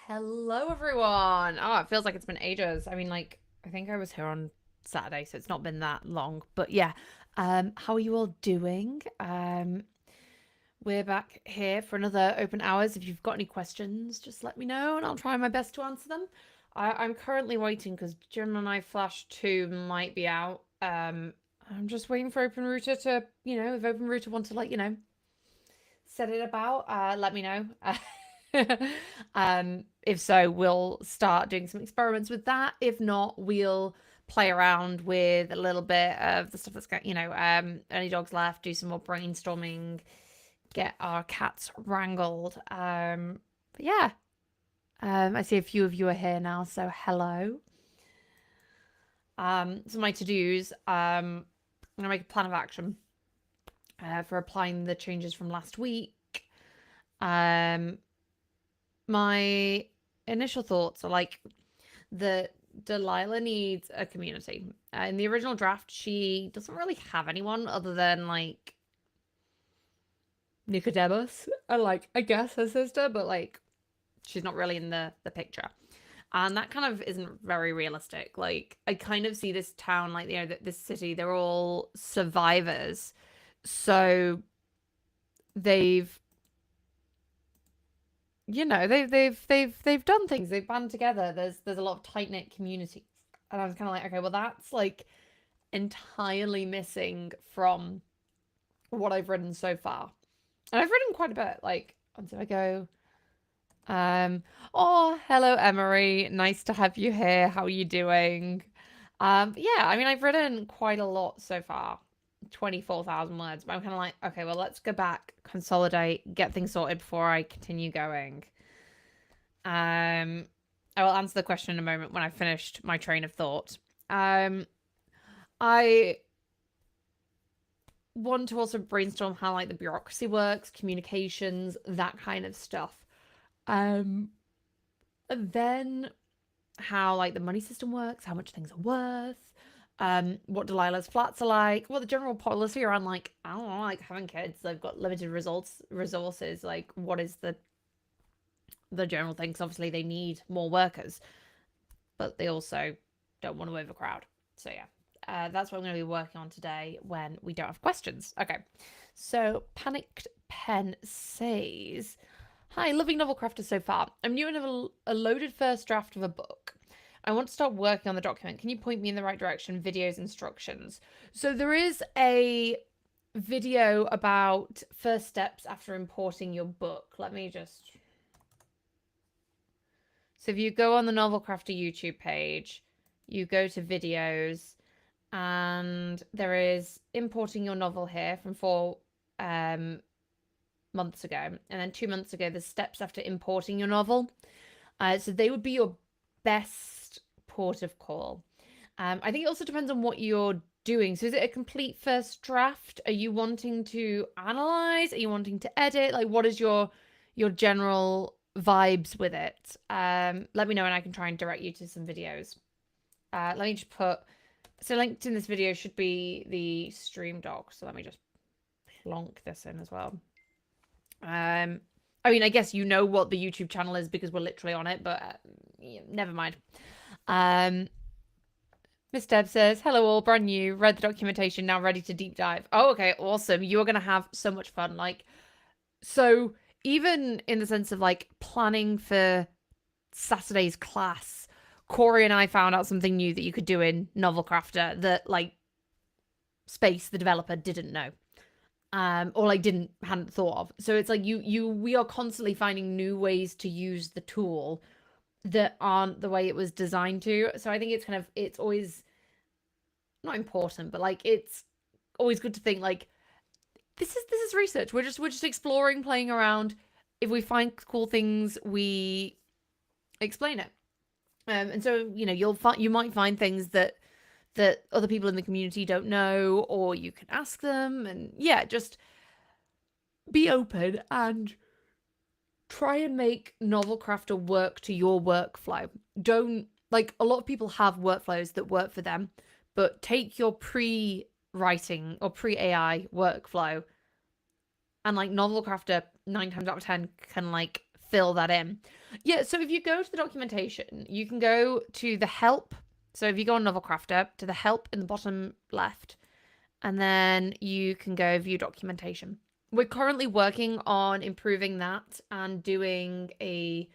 Hello, everyone. Oh, it feels like it's been ages. I mean, like, I think I was here on Saturday, so it's not been that long. But yeah, how are you all doing? We're back here for another open hours. If you've got any questions, just let me know, and I'll try my best to answer them. I'm currently waiting because Gemini Flash 2 might be out. I'm just waiting for OpenRouter to, if OpenRouter want to, set it about, let me know. If so, we'll start doing some experiments with that. If not, we'll play around with a little bit of the stuff that's got, any dogs left, do some more brainstorming, get our cats wrangled. But yeah, I see a few of you are here now, so hello. So my to-dos, I'm gonna make a plan of action for applying the changes from last week. My initial thoughts are like that Delilah needs a community. In the original draft, she doesn't really have anyone other than like Nicodemus and like I guess her sister, but like she's not really in the picture. And that kind of isn't very realistic. Like I kind of see this town, like this city, they're all survivors. So they've they've done things. They've band together. There's a lot of tight knit communities, and I was kind of like, okay, well that's like entirely missing from what I've written so far, and I've written quite a bit. Like, until I go, oh, hello, Emery. Nice to have you here. How are you doing? Yeah, I mean, I've written quite a lot so far. 24,000 words, but I'm kind of like, okay, well, let's go back, consolidate, get things sorted before I continue going. I will answer the question in a moment when I've finished my train of thought. I want to also brainstorm how like the bureaucracy works, communications, that kind of stuff. And then how like the money system works, how much things are worth, what Delilah's flats are like, what the general policy around like, I don't know, like having kids, they've got limited resources, like what is the general thing? Because obviously they need more workers, but they also don't want to overcrowd. So yeah, that's what I'm going to be working on today when we don't have questions. Okay, so Panicked Pen says, "Hi, loving Novelcrafter so far. I'm new in a loaded first draft of a book. I want to start working on the document. Can you point me in the right direction? Videos, instructions." So there is a video about first steps after importing your book. Let me just... So if you go on the Novelcrafter YouTube page, you go to videos, and there is importing your novel here from 4 months ago. And then 2 months ago, there's steps after importing your novel. So they would be your best port of call. I think it also depends on what you're doing. So is it a complete first draft? Are you wanting to analyze? Are you wanting to edit? Like, what is your general vibes with it? Let me know and I can try and direct you to some videos. Let me just put... So linked in this video should be the stream doc. So let me just plonk this in as well. I mean, I guess you know what the YouTube channel is because we're literally on it, but yeah, never mind. Miss Deb says, "Hello all, brand new, read the documentation, now ready to deep dive." Oh, okay, awesome. You're going to have so much fun. Like, so even in the sense of like planning for Saturday's class, Corey and I found out something new that you could do in Novelcrafter that like Space, the developer, didn't know. Or like hadn't thought of. So it's like we are constantly finding new ways to use the tool that aren't the way it was designed to. So I think it's always not important, but like it's always good to think like this is research. We're just exploring, playing around. If we find cool things, we explain it. And so you might find things that other people in the community don't know, or you can ask them, and yeah, just be open and try and make Novelcrafter work to your workflow. Don't, like, a lot of people have workflows that work for them, but take your pre-writing or pre-AI workflow and like Novelcrafter 9 times out of 10 can like fill that in. Yeah, so if you go to the documentation, you can go to the help. So if you go on Novelcrafter, to the help in the bottom left, and then you can go view documentation. We're currently working on improving that and doing a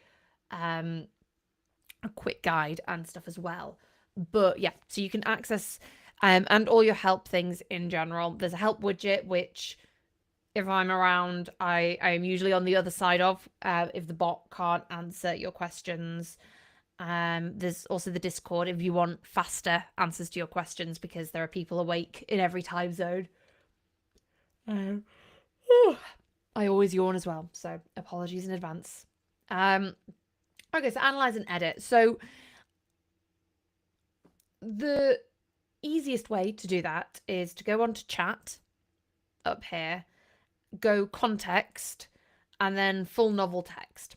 quick guide and stuff as well. But yeah, so you can access and all your help things in general. There's a help widget, which if I'm around, I am usually on the other side of if the bot can't answer your questions. There's also the Discord if you want faster answers to your questions, because there are people awake in every time zone. I always yawn as well, so apologies in advance. Okay, so analyze and edit. So the easiest way to do that is to go on to chat up here, go context, and then full novel text.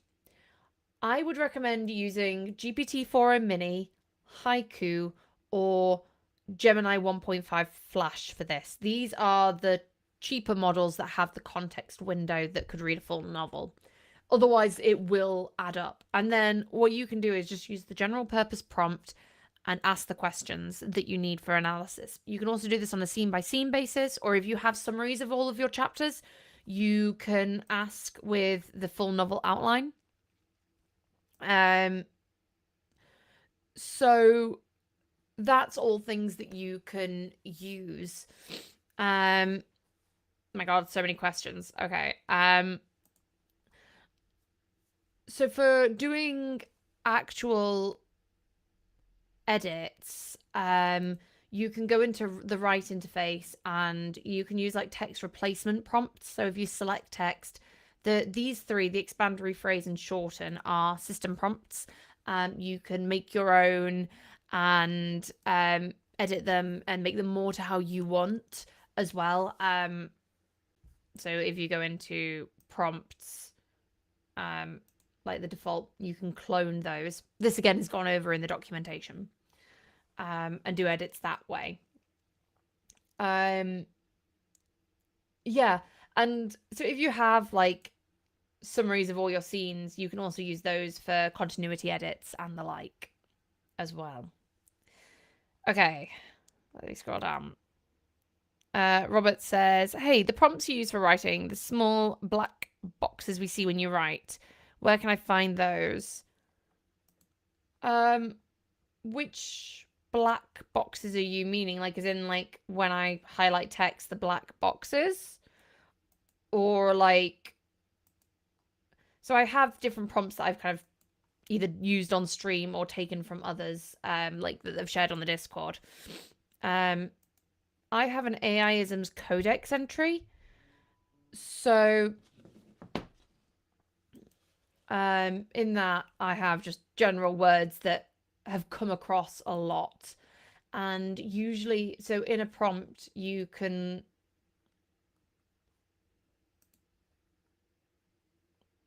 I would recommend using GPT-4o Mini, Haiku, or Gemini 1.5 Flash for this. These are the cheaper models that have the context window that could read a full novel. Otherwise, it will add up. And then what you can do is just use the general purpose prompt and ask the questions that you need for analysis. You can also do this on a scene by scene basis, or if you have summaries of all of your chapters, you can ask with the full novel outline. So that's all things that you can use. My God, so many questions. Okay. So for doing actual edits, you can go into the right interface and you can use like text replacement prompts. So if you select text, these three, the expand, rephrase, and shorten, are system prompts. You can make your own and edit them and make them more to how you want as well. So if you go into prompts, like the default, you can clone those. This again has gone over in the documentation, and do edits that way. Yeah, and so if you have like summaries of all your scenes, you can also use those for continuity edits and the like as well. Okay, let me scroll down. Robert says, hey, the prompts you use for writing, the small black boxes we see when you write, where can I find those? Which black boxes are you meaning? Like, as in, like, when I highlight text, the black boxes? Or, like... So I have different prompts that I've kind of either used on stream or taken from others, like, that they've shared on the Discord. I have an AI-isms codex entry. So... in that, I have just general words that have come across a lot. And usually, so in a prompt, you can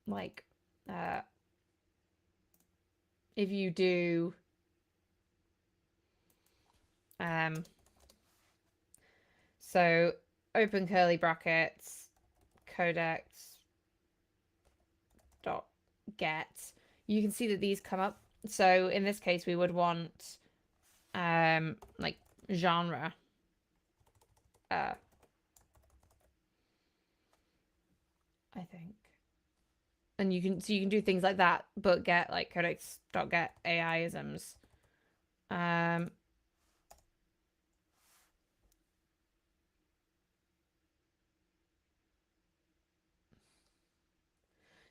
like, if you do, so open curly brackets, codex dot get, you can see that these come up. So in this case, we would want like genre, I think, and you can do things like that, but get like codex.get AI-isms.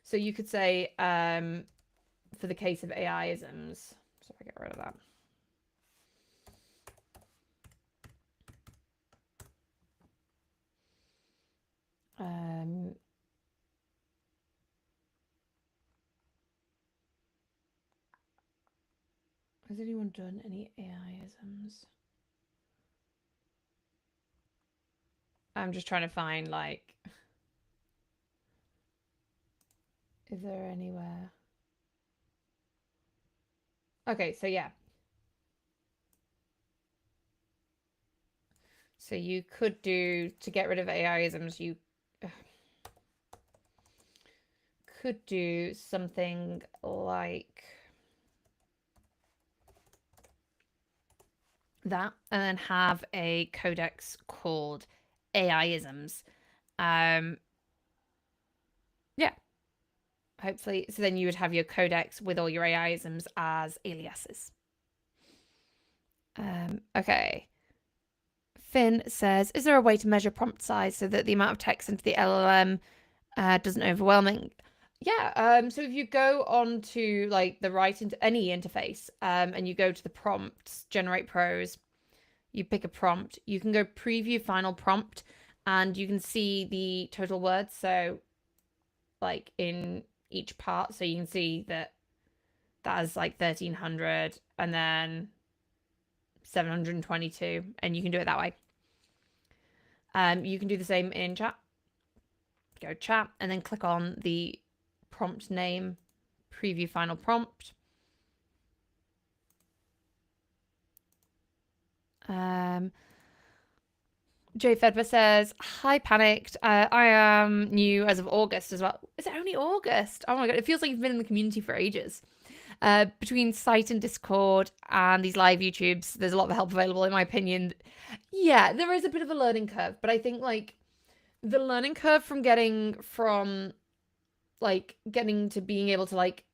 So you could say, for the case of AI-isms, so if I get rid of that. Has anyone done any AI-isms? I'm just trying to find, like, is there anywhere? Okay, so yeah. So you could do, to get rid of AI-isms, you could do something like that, and then have a codex called AIisms. Yeah, hopefully. So then you would have your codex with all your AIisms as aliases. Okay. Finn says, is there a way to measure prompt size so that the amount of text into the LLM doesn't overwhelming? Yeah, so if you go on to like the right into any interface, and you go to the prompts, generate prose, you pick a prompt, you can go preview final prompt, and you can see the total words. So like in each part, so you can see that is like 1300 and then 722, and you can do it that way. You can do the same in chat. Go chat and then click on the prompt name, preview final prompt. Jay Fedber says, hi, panicked. I am new as of August as well. Is it only August? Oh my god, it feels like you've been in the community for ages. Between site and Discord and these live YouTubes, there's a lot of help available, in my opinion. Yeah, there is a bit of a learning curve, but I think like the learning curve from getting to being able to like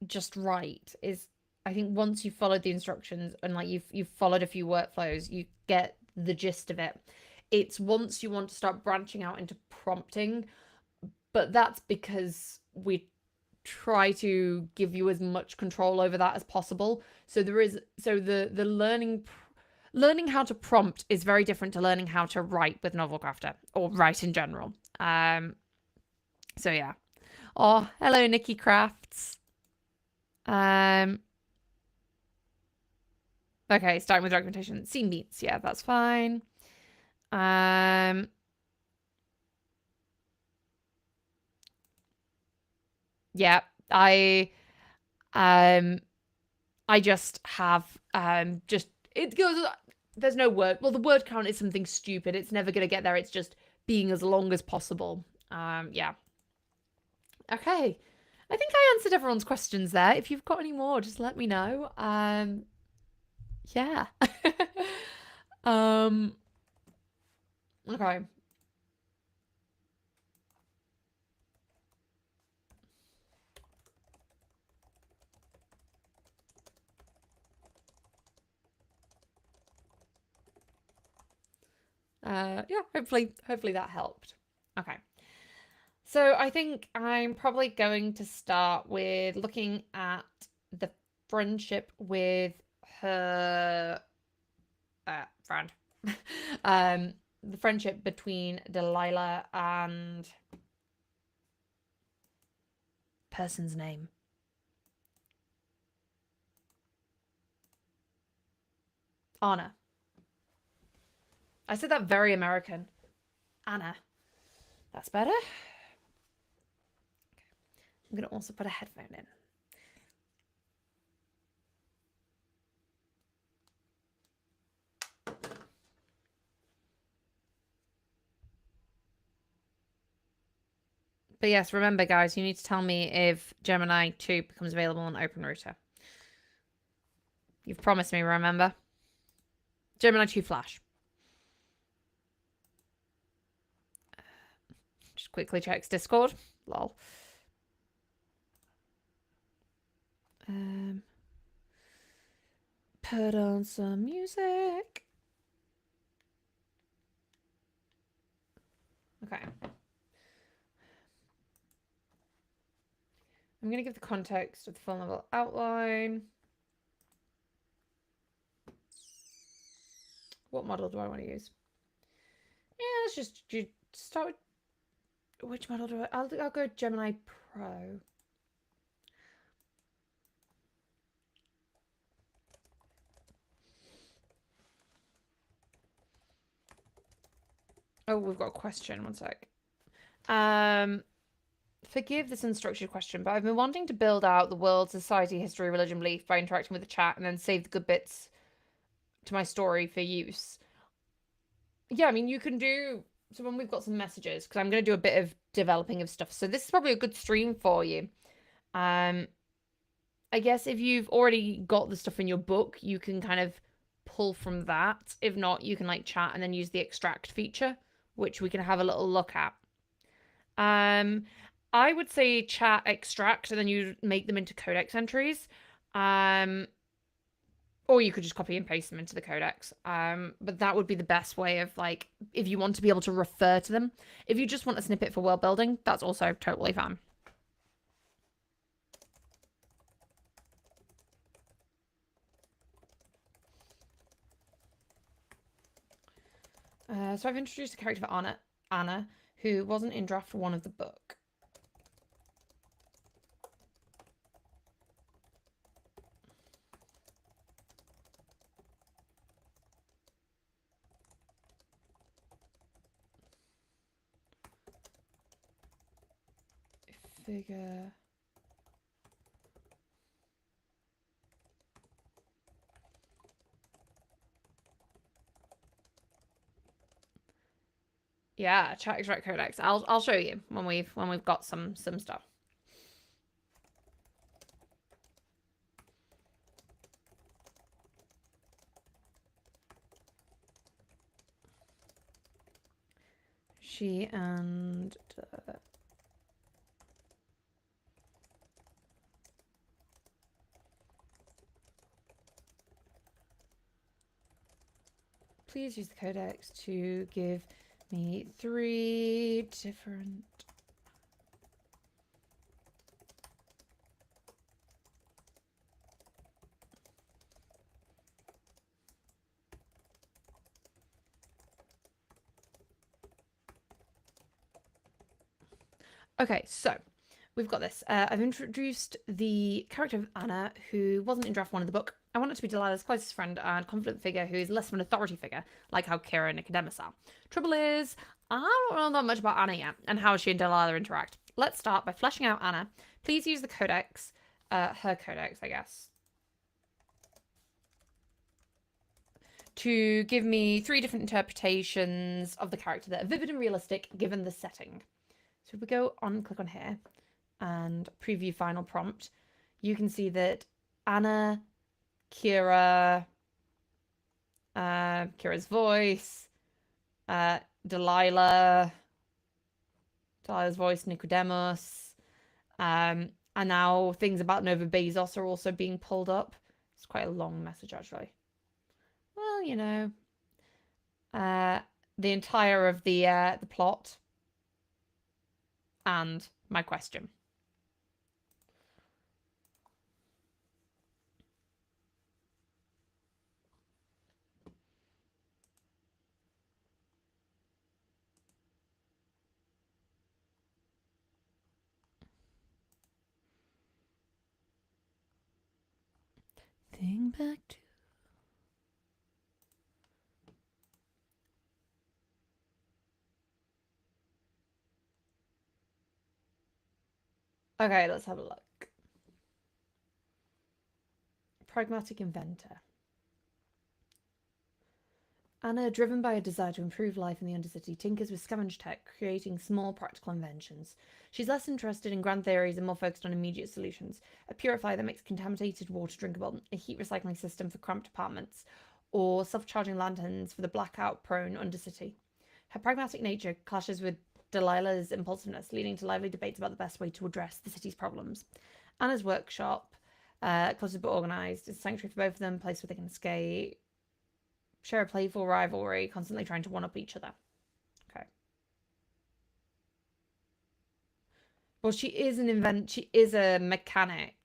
just write is, I think once you've followed the instructions and like you've followed a few workflows, you get the gist of it. It's once you want to start branching out into prompting, but that's because we try to give you as much control over that as possible. So the learning how to prompt is very different to learning how to write with Novelcrafter or write in general. So yeah. Oh, hello, Nikki Crafts. Okay, starting with documentation. Scene beats, yeah, that's fine. Yeah, I just have just it goes. There's no word. Well, the word count is something stupid. It's never gonna get there. It's just being as long as possible. Yeah. Okay. I think I answered everyone's questions there. If you've got any more, just let me know. Yeah. Okay. Yeah, hopefully that helped. Okay. So I think I'm probably going to start with looking at the friendship with her friend. The friendship between Delilah and person's name. Anna. I said that very American. Anna. That's better. I'm going to also put a headphone in. But yes, remember, guys, you need to tell me if Gemini 2 becomes available on OpenRouter. You've promised me, remember? Gemini 2 Flash. Just quickly checks Discord. Lol. Put on some music. Okay. I'm going to give the context of the full level outline. What model do I want to use? Yeah, let's just start with... Which model do I... I'll go Gemini Pro. Oh, we've got a question. One sec. Forgive this unstructured question, but I've been wanting to build out the world, society, history, religion, belief by interacting with the chat and then save the good bits to my story for use. Yeah, I mean, you can do... So when we've got some messages, because I'm going to do a bit of developing of stuff. So this is probably a good stream for you. I guess if you've already got the stuff in your book, you can kind of pull from that. If not, you can like chat and then use the extract feature, which we can have a little look at. I would say chat extract and then you make them into codex entries. Or you could just copy and paste them into the codex. But that would be the best way of like, if you want to be able to refer to them. If you just want a snippet for world building, that's also totally fine. So I've introduced a character for Anna, who wasn't in draft 1 of the book. Figure. Yeah, chat extract codex. I'll show you when we've got some stuff. She and please use the codex to give me 3 different Okay, so we've got this. I've introduced the character of Anna, who wasn't in draft 1 of the book. I want it to be Delilah's closest friend and confident figure who is less of an authority figure, like how Kira and Nicodemus are. Trouble is, I don't know that much about Anna yet, and how she and Delilah interact. Let's start by fleshing out Anna. Please use the codex, her codex, I guess, to give me 3 different interpretations of the character that are vivid and realistic given the setting. So if we go on, click on here, and preview final prompt, you can see that Anna, Kira, Kira's voice, Delilah's voice, Nicodemus, and now things about Nova Bezos are also being pulled up. It's quite a long message, actually. Well, you know, the entire of the plot and my question. Think back to Okay, let's have a look. Pragmatic inventor. Anna, driven by a desire to improve life in the Undercity, tinkers with scavenge tech, creating small practical inventions. She's less interested in grand theories and more focused on immediate solutions. A purifier that makes contaminated water drinkable, a heat recycling system for cramped apartments, or self-charging lanterns for the blackout-prone Undercity. Her pragmatic nature clashes with Delilah's impulsiveness, leading to lively debates about the best way to address the city's problems. Anna's workshop, closed but organised, is a sanctuary for both of them, a place where they can escape, share a playful rivalry, constantly trying to one-up each other. Okay. Well, she is she is a mechanic.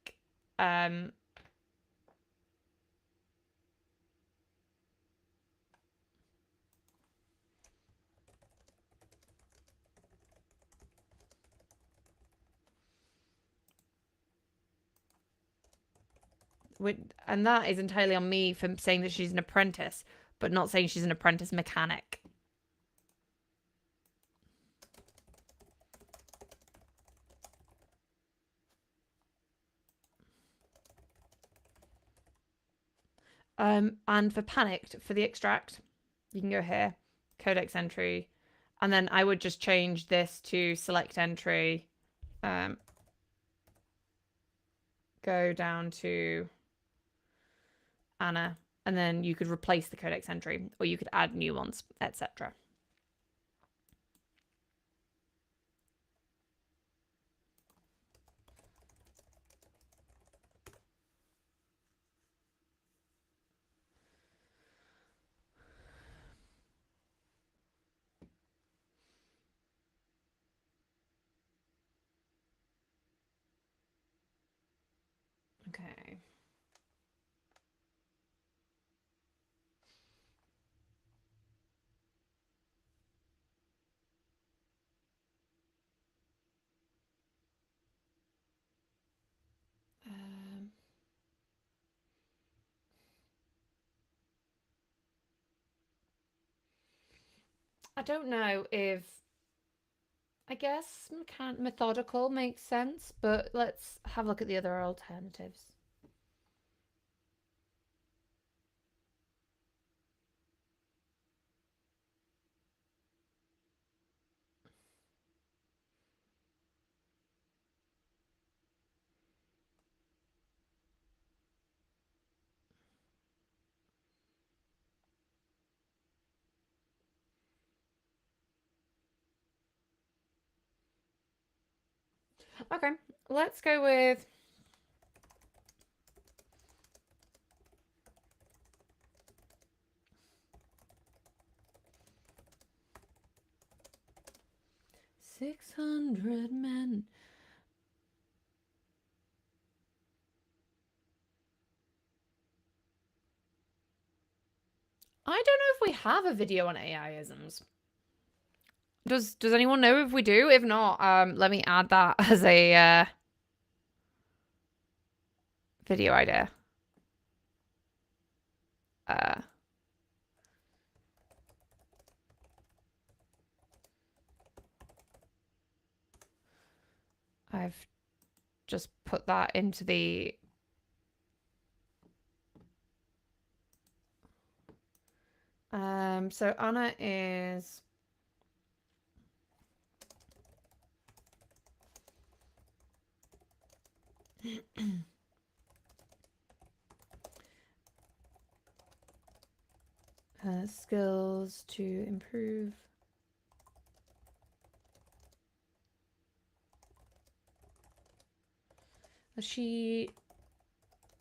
And that is entirely on me for saying that she's an apprentice, but not saying she's an apprentice mechanic. And for panicked, for the extract, you can go here, codex entry, And then I would just change this to select entry. Go down to Anna, and then you could replace the codex entry, or you could add new ones, etc. Okay. I don't know if, I guess methodical makes sense, but let's have a look at the other alternatives. Okay, let's go with 600 men. I don't know if we have a video on AI-isms. Does anyone know if we do? If not, let me add that as a video idea. I've just put that into the so Anna is skills to improve. She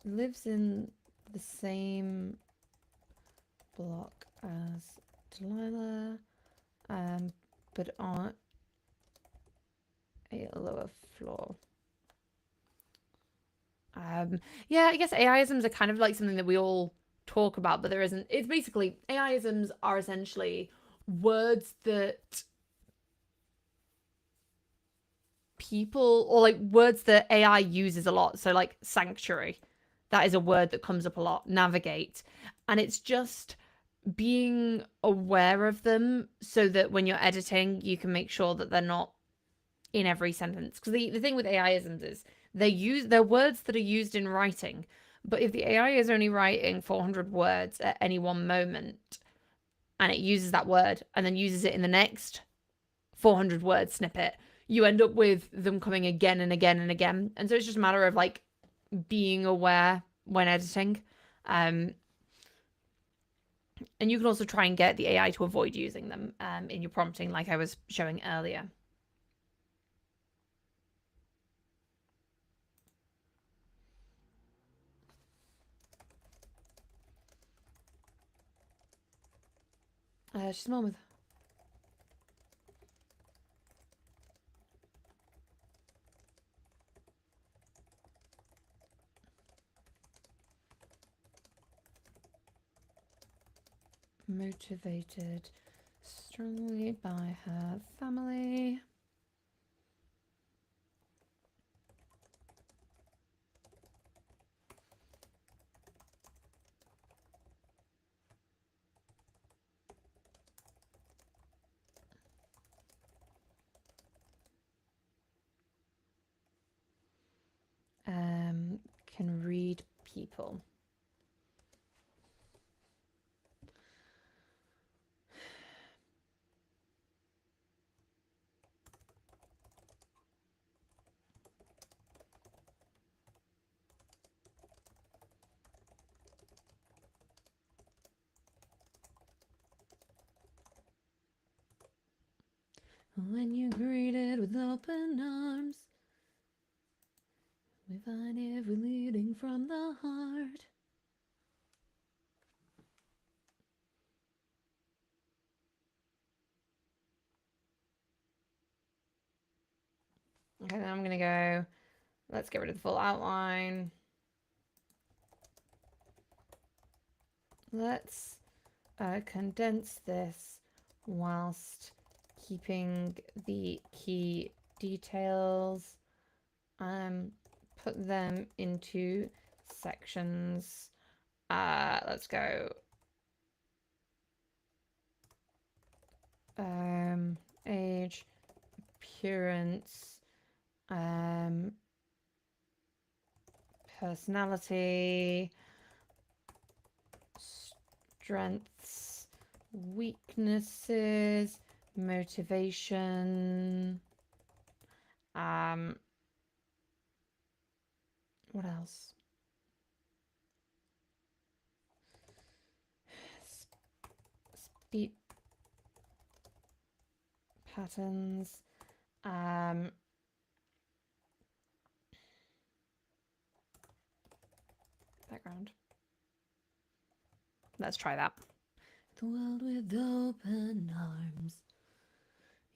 lives in the same block as Delilah, but on a lower floor. Yeah, I guess AI-isms are kind of like something that we all talk about, but there isn't. It's basically, AI-isms are essentially words that people, or like words that AI uses a lot. So like sanctuary, that is a word that comes up a lot. Navigate. And it's just being aware of them so that when you're editing, you can make sure that they're not in every sentence. Because the thing with AI-isms is they're words that are used in writing. But if the AI is only writing 400 words at any one moment, and it uses that word and then uses it in the next 400 word snippet, you end up with them coming again and again and again. And so it's just a matter of like being aware when editing. And you can also try and get the AI to avoid using them in your prompting, like I was showing earlier. She's mom with. Motivated strongly by her family. Can read people. When you're greeted with open arms, we find every leading from the heart. Okay, then I'm gonna go, let's get rid of the full outline. Let's condense this whilst keeping the key details. Put them into sections. Let's go. Age, appearance, personality, strengths, weaknesses, motivation. What else? Speech patterns. Background. Let's try that. The world with open arms.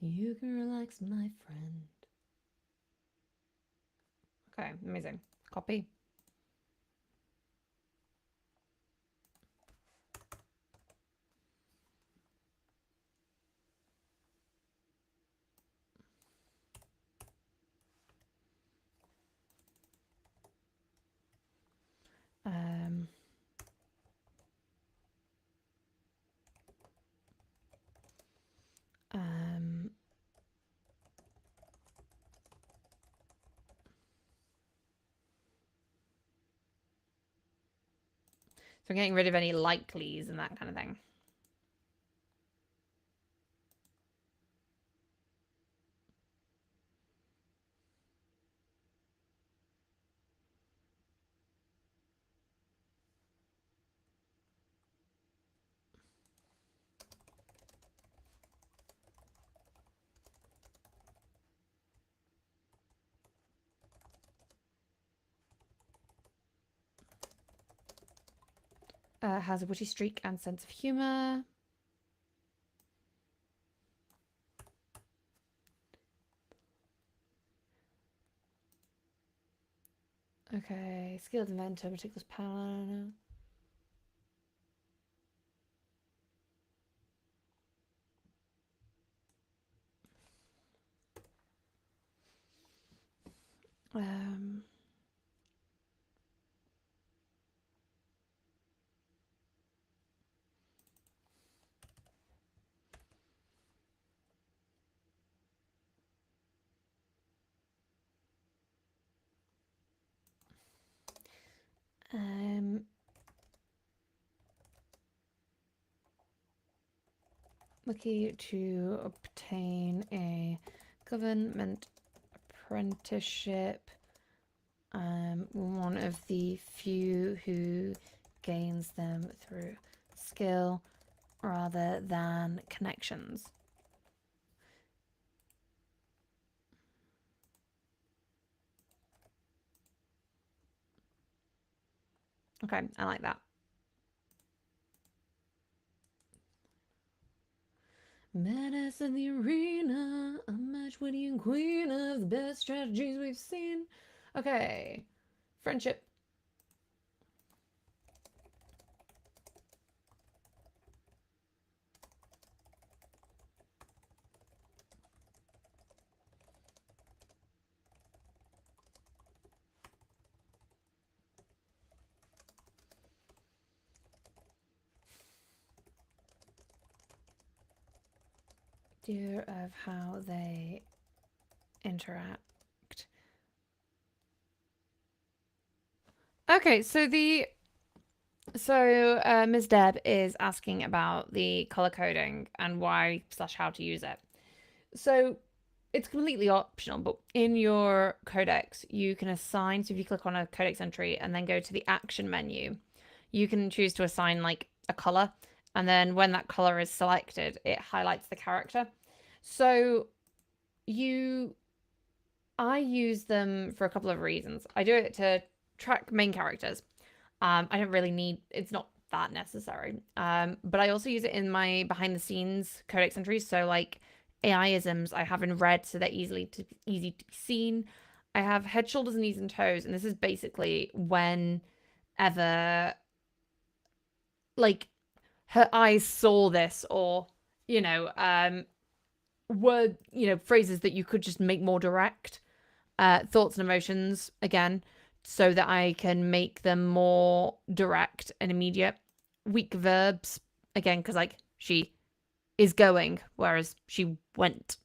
You can relax, my friend. Okay, amazing. Copy. So I'm getting rid of any likelies and that kind of thing. Has a witty streak and sense of humor. Okay, skilled inventor, meticulous power. Lucky to obtain a government apprenticeship. One of the few who gains them through skill rather than connections. Okay, I like that. Menace in the arena, a match winning queen of the best strategies we've seen. Okay, friendship. Idea of how they interact. Okay, so Ms. Deb is asking about the color coding and why / how to use it. So it's completely optional, but in your codex, you can assign. So if you click on a codex entry and then go to the action menu, you can choose to assign like a color. And then when that color is selected, it highlights the character. So I use them for a couple of reasons. I do it to track main characters. I don't really need, it's not that necessary. But I also use it in my behind the scenes codex entries. So like AI-isms I have in red so they're easy to be seen. I have head, shoulders, knees, and toes, and this is basically whenever like her eyes saw this, or you know, were phrases that you could just make more direct. Thoughts and emotions again, so that I can make them more direct and immediate. Weak verbs again, because like she is going, whereas she went,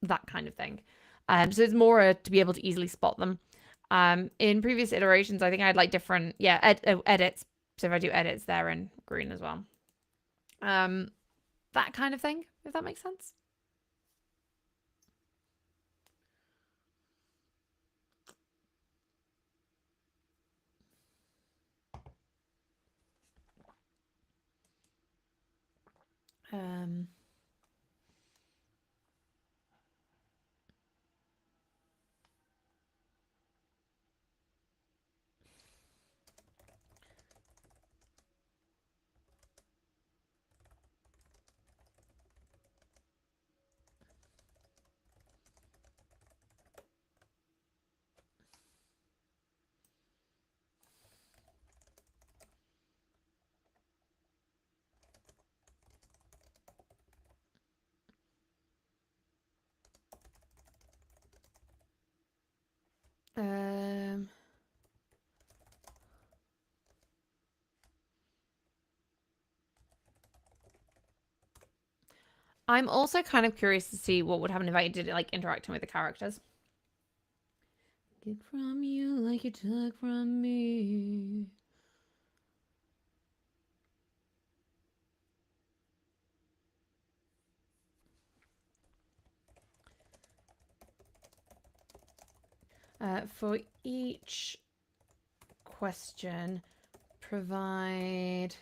that kind of thing. So it's more to be able to easily spot them. In previous iterations, I think I had like different, edits. So if I do edits, they're in green as well. That kind of thing, if that makes sense. Um, um, I'm also kind of curious to see what would happen if I did it like interacting with the characters. Get from you like you took from me. For each question, provide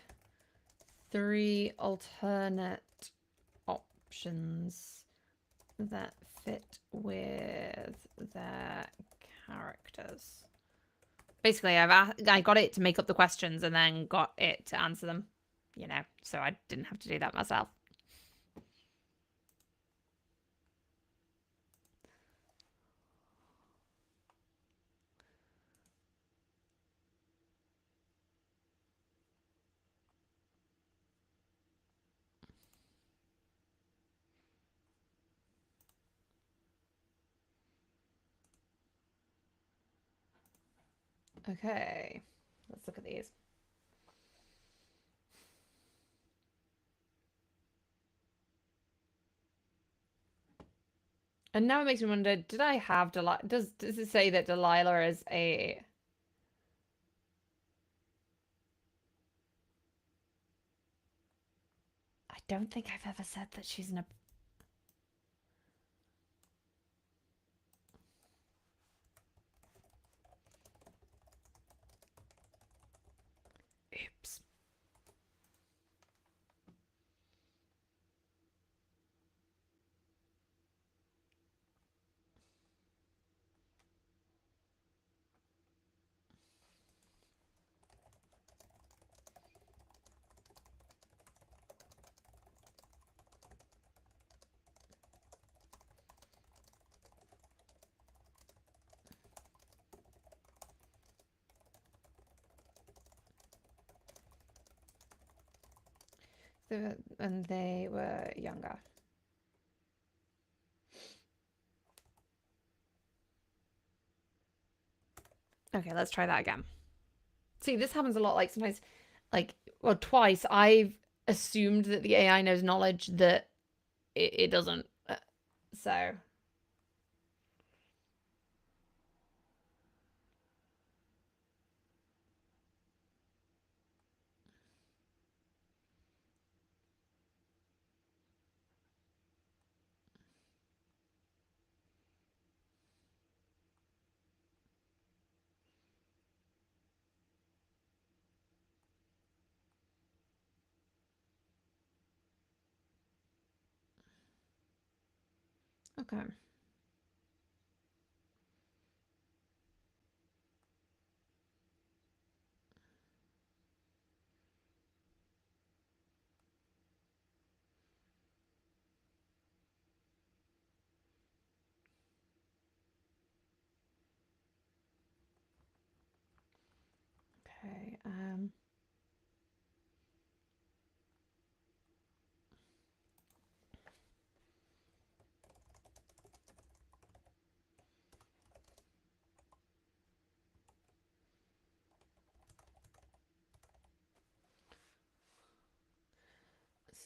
3 alternate options that fit with their characters. Basically, I got it to make up the questions and then got it to answer them, so I didn't have to do that myself. Okay, let's look at these. And now it makes me wonder, did I have Delilah? Does it say that Delilah is a... I don't think I've ever said that she's an... Oops. And they were younger. Okay, let's try that again. See, this happens a lot. Like sometimes, twice, I've assumed that the AI knows knowledge that it doesn't. So, okay.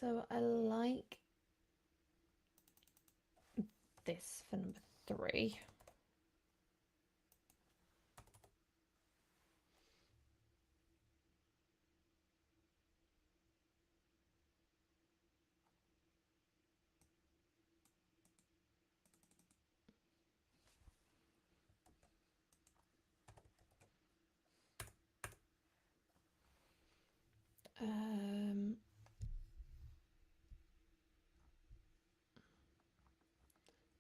So I like this for number 3.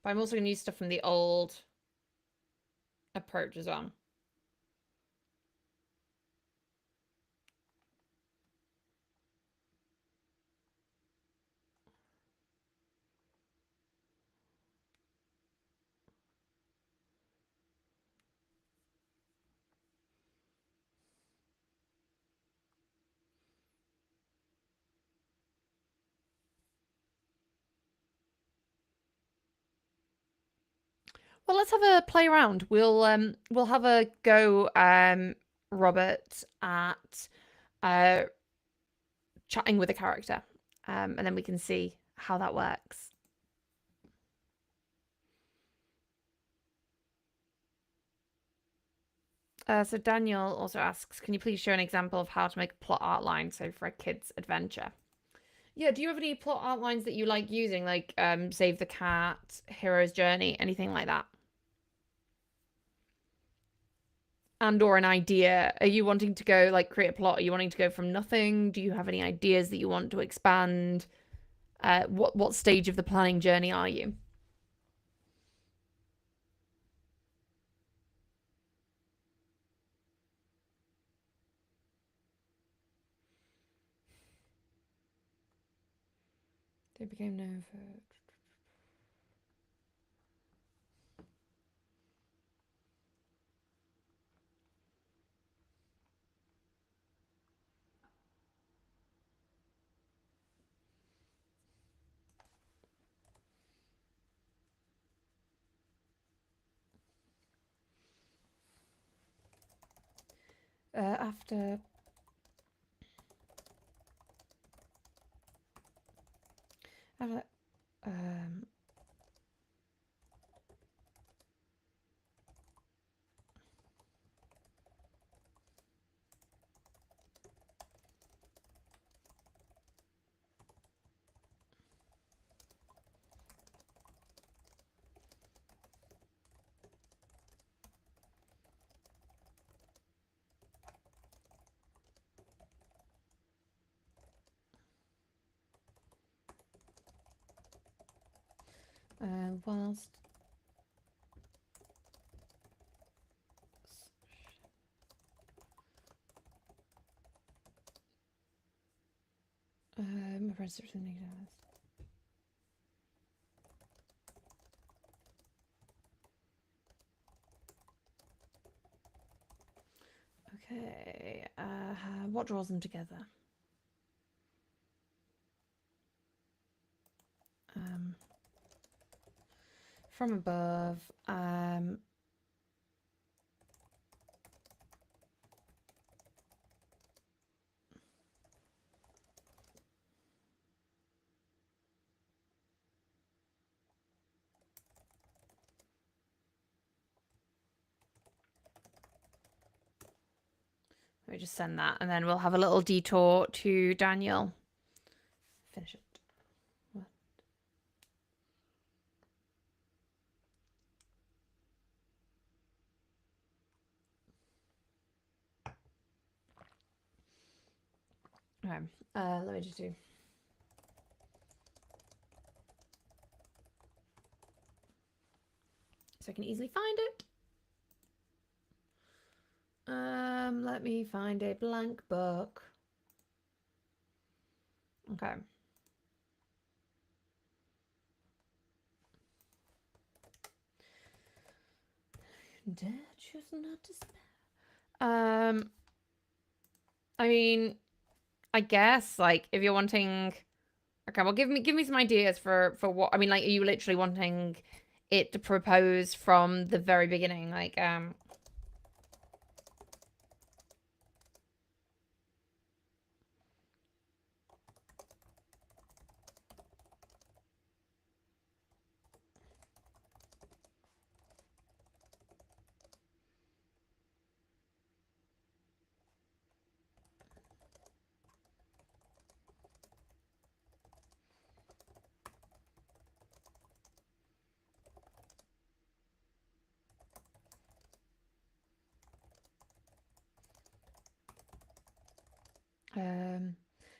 But I'm also going to use stuff from the old approach as well. Well, let's have a play around. We'll have a go, Robert, at chatting with a character, and then we can see how that works. So Daniel also asks, can you please show an example of how to make a plot outline, so for a kid's adventure? Yeah, do you have any plot outlines that you like using, like Save the Cat, Hero's Journey, anything like that? And or an idea? Are you wanting to go, like, create a plot? Are you wanting to go from nothing? Do you have any ideas that you want to expand? What stage of the planning journey are you? They became known for... after... After... whilst... my friends are something else. Okay, what draws them together? From above, let me just send that, and then we'll have a little detour to Daniel. Finish it. What? Okay, let me just do... So I can easily find it. Let me find a blank book. Okay. Dare choose not to spare. I mean, I guess, like, if you're wanting... Okay, well, give me some ideas for what... I mean, like, are you literally wanting it to propose from the very beginning? Like,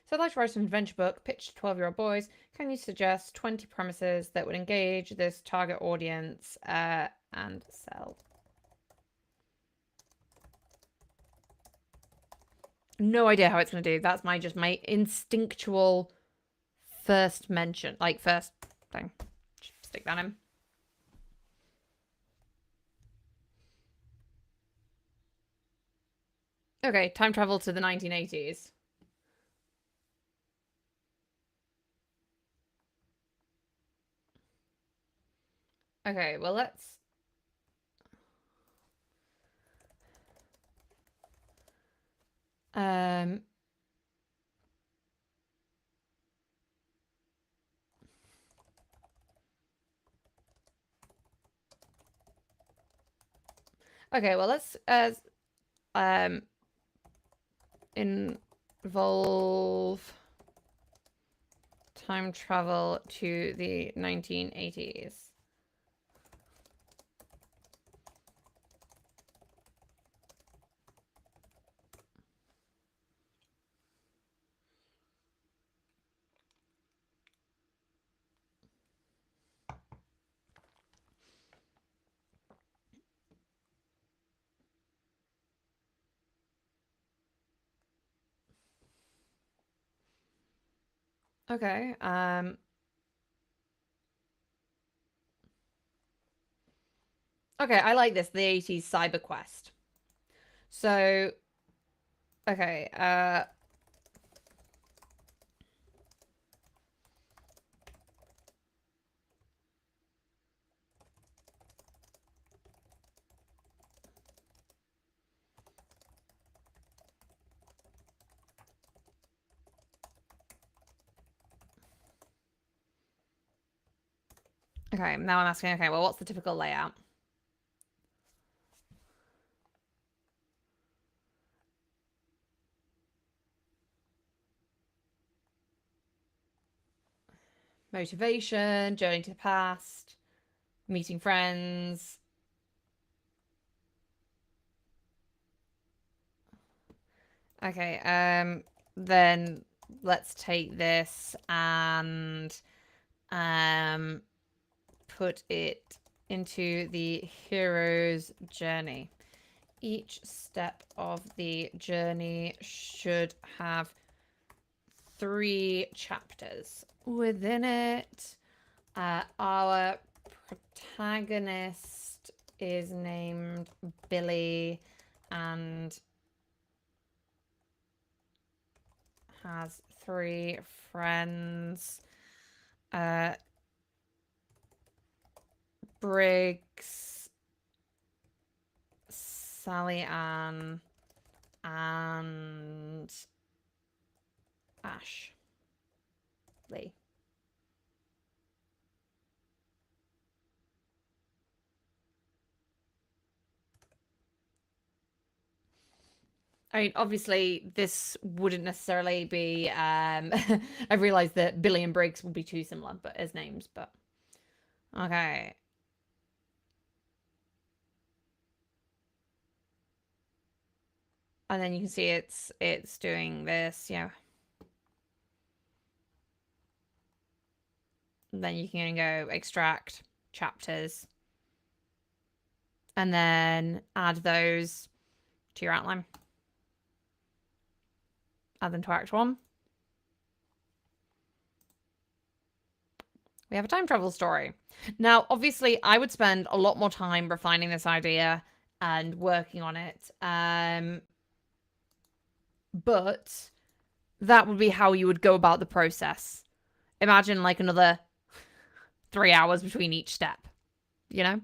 So I'd like to write an adventure book, pitch to 12-year-old boys. Can you suggest 20 premises that would engage this target audience and sell? No idea how it's going to do. That's my instinctual first mention. Like, first thing. Just stick that in. Okay, time travel to the 1980s. Okay, well, let's... Okay, well, let's involve time travel to the 1980s. Okay, okay, I like this, the 80s cyber quest. So, okay, okay, now I'm asking, okay, well, what's the typical layout? Motivation, journey to the past, meeting friends. Okay, then let's take this and put it into the hero's journey. Each step of the journey should have 3 chapters within it. Our protagonist is named Billy and has 3 friends. Briggs, Sally Ann, and Ashley. I mean, obviously, this wouldn't necessarily be. I realised that Billy and Briggs would be too similar, but as names. But okay, and then you can see it's doing this, yeah. And then you can go extract chapters, and then add those to your outline. Add them to Act 1. We have a time travel story. Now, obviously, I would spend a lot more time refining this idea and working on it. But that would be how you would go about the process. Imagine like another 3 hours between each step, you know?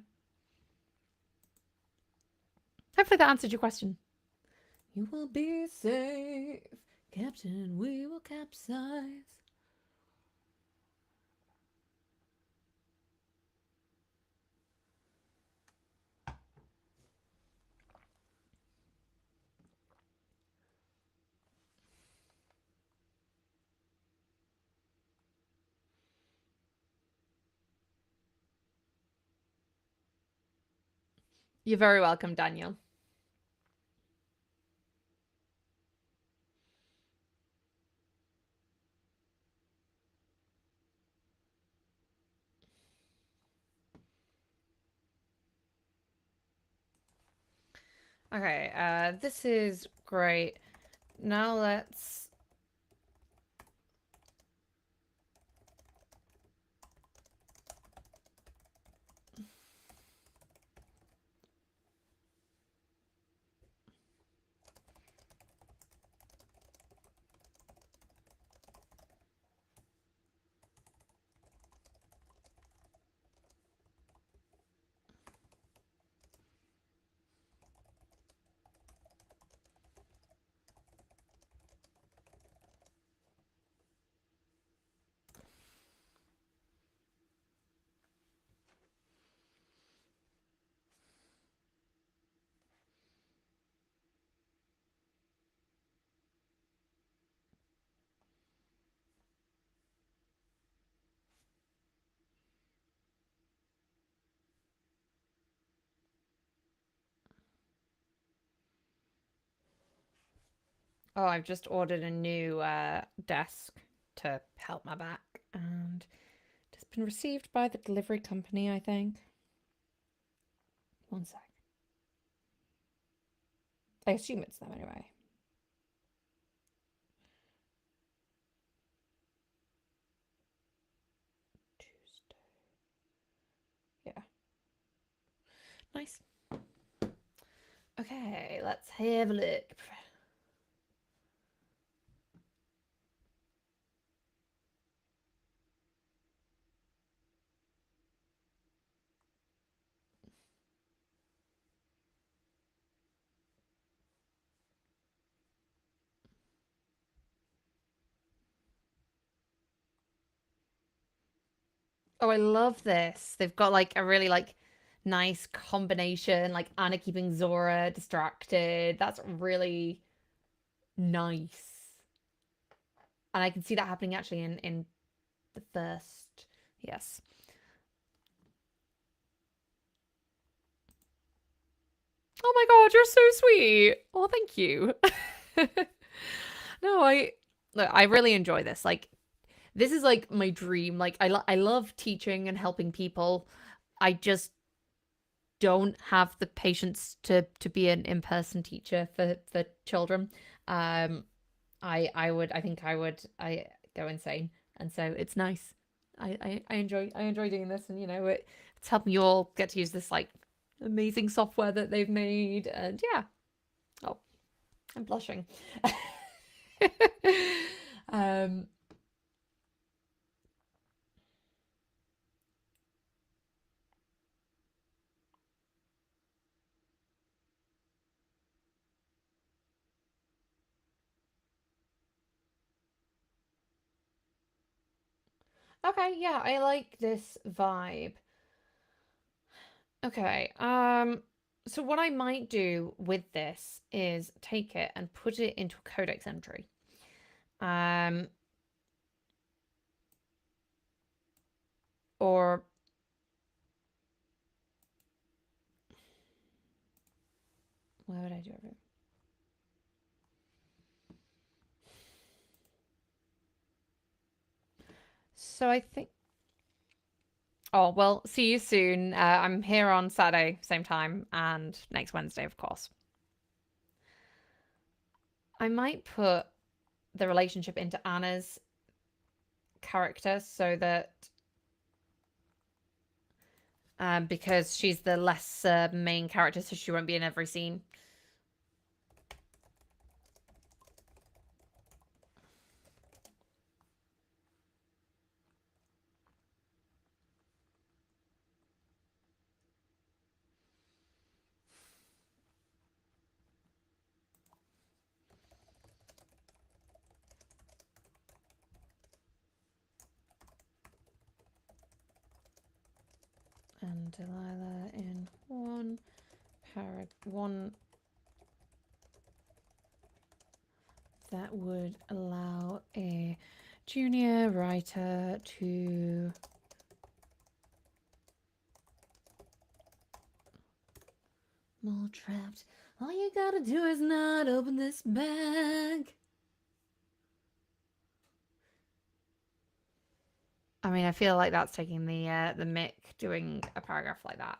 Hopefully that answered your question. You will be safe, Captain. We will capsize. You're very welcome, Daniel. Okay, this is great. Now let's... Oh, I've just ordered a new desk to help my back, and it's been received by the delivery company, I think. One sec. I assume it's them anyway. Tuesday. Yeah. Nice. Okay, let's have a look. Oh, I love this. They've got like a really like nice combination, like Anna keeping Zora distracted. That's really nice. And I can see that happening actually in the first. Yes. Oh my God, you're so sweet. Oh, thank you. No, I look, I really enjoy this. Like this is like my dream. Like I love teaching and helping people. I just don't have the patience to be an in-person teacher for children. Um I think I go insane. And so it's nice. I enjoy doing this, and you know it's helping you all get to use this like amazing software that they've made, and yeah. Oh, I'm blushing. um okay, yeah, I like this vibe. Okay. So what I might do with this is take it and put it into a codex entry. Um or where would I do it? So I think oh, well, see you soon. I'm here on Saturday, same time, and next Wednesday, of course. I might put the relationship into Anna's character so that because she's the less main character, so she won't be in every scene. And Delilah in one that would allow a junior writer to mole trapped. All you gotta do is not open this bag. I mean, I feel like that's taking the mick doing a paragraph like that.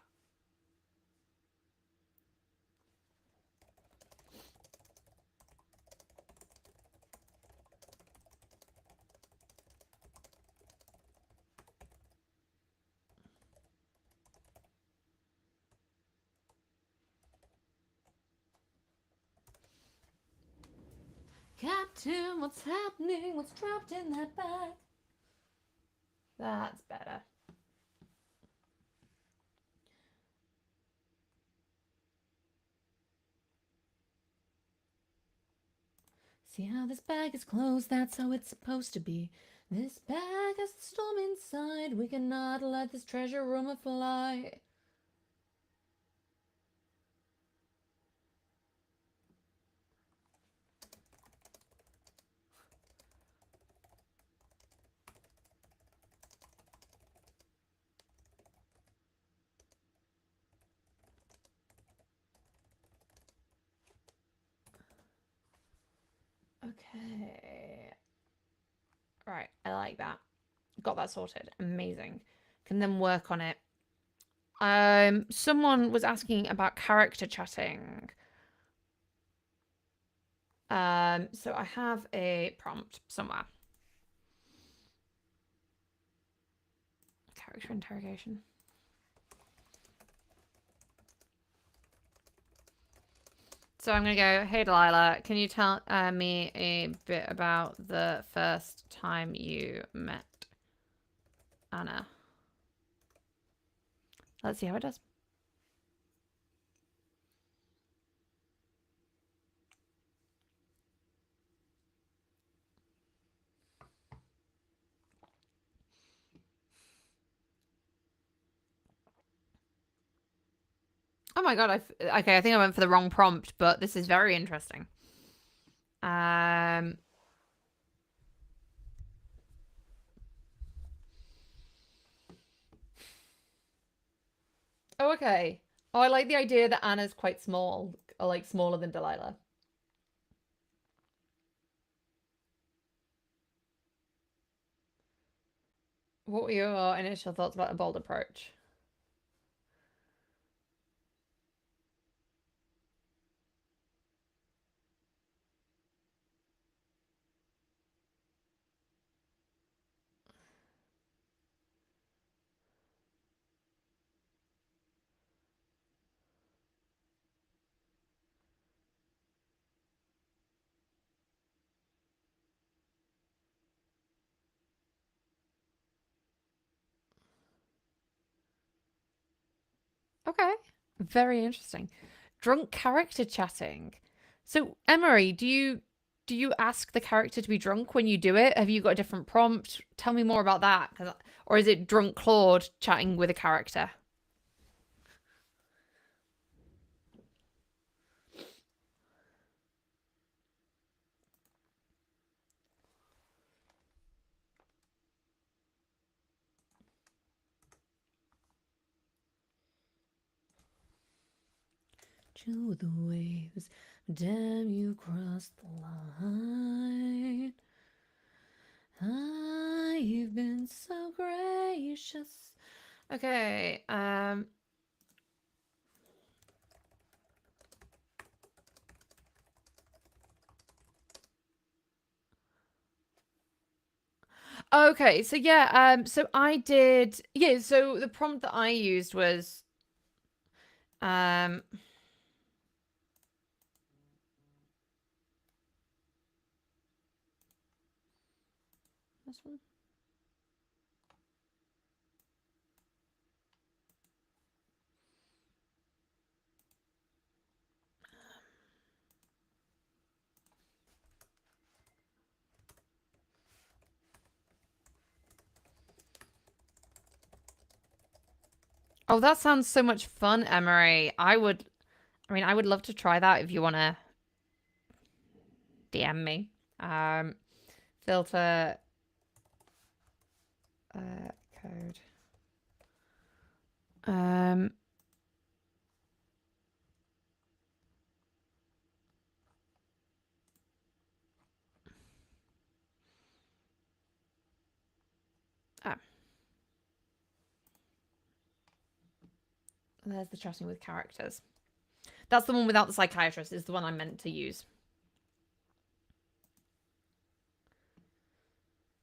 Captain, what's happening? What's trapped in that bag? That's better. See how this bag is closed? That's how it's supposed to be. This bag has the storm inside. We cannot let this treasure rumor fly. Okay. Right, I like that. Got that sorted. Amazing. Can then work on it. Someone was asking about character chatting. So I have a prompt somewhere. Character interrogation. So I'm going to go, hey, Delilah, can you tell me a bit about the first time you met Anna? Let's see how it does. Oh my god, okay, I think I went for the wrong prompt, but this is very interesting. Oh, okay. Oh, I like the idea that Anna's quite small, or like smaller than Delilah. What were your initial thoughts about a bold approach? Okay. Very interesting. Drunk character chatting. So, Emery, do you ask the character to be drunk when you do it? Have you got a different prompt? Tell me more about that. Or is it drunk Claude chatting with a character? Chill the waves. Damn, you crossed the line. Ah, you've been so gracious. Okay, okay, so yeah, so I did, yeah, so the prompt that I used was, this one. Oh, that sounds so much fun, Emery. I would love to try that if you want to DM me. Filter code. Ah, there's the chatting with characters. That's the one without the psychiatrist, is the one I meant to use.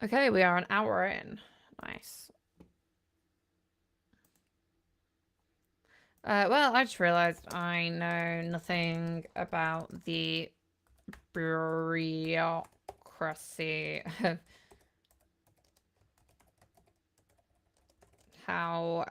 Okay, we are an hour in. Nice. Well, I just realized I know nothing about the bureaucracy of how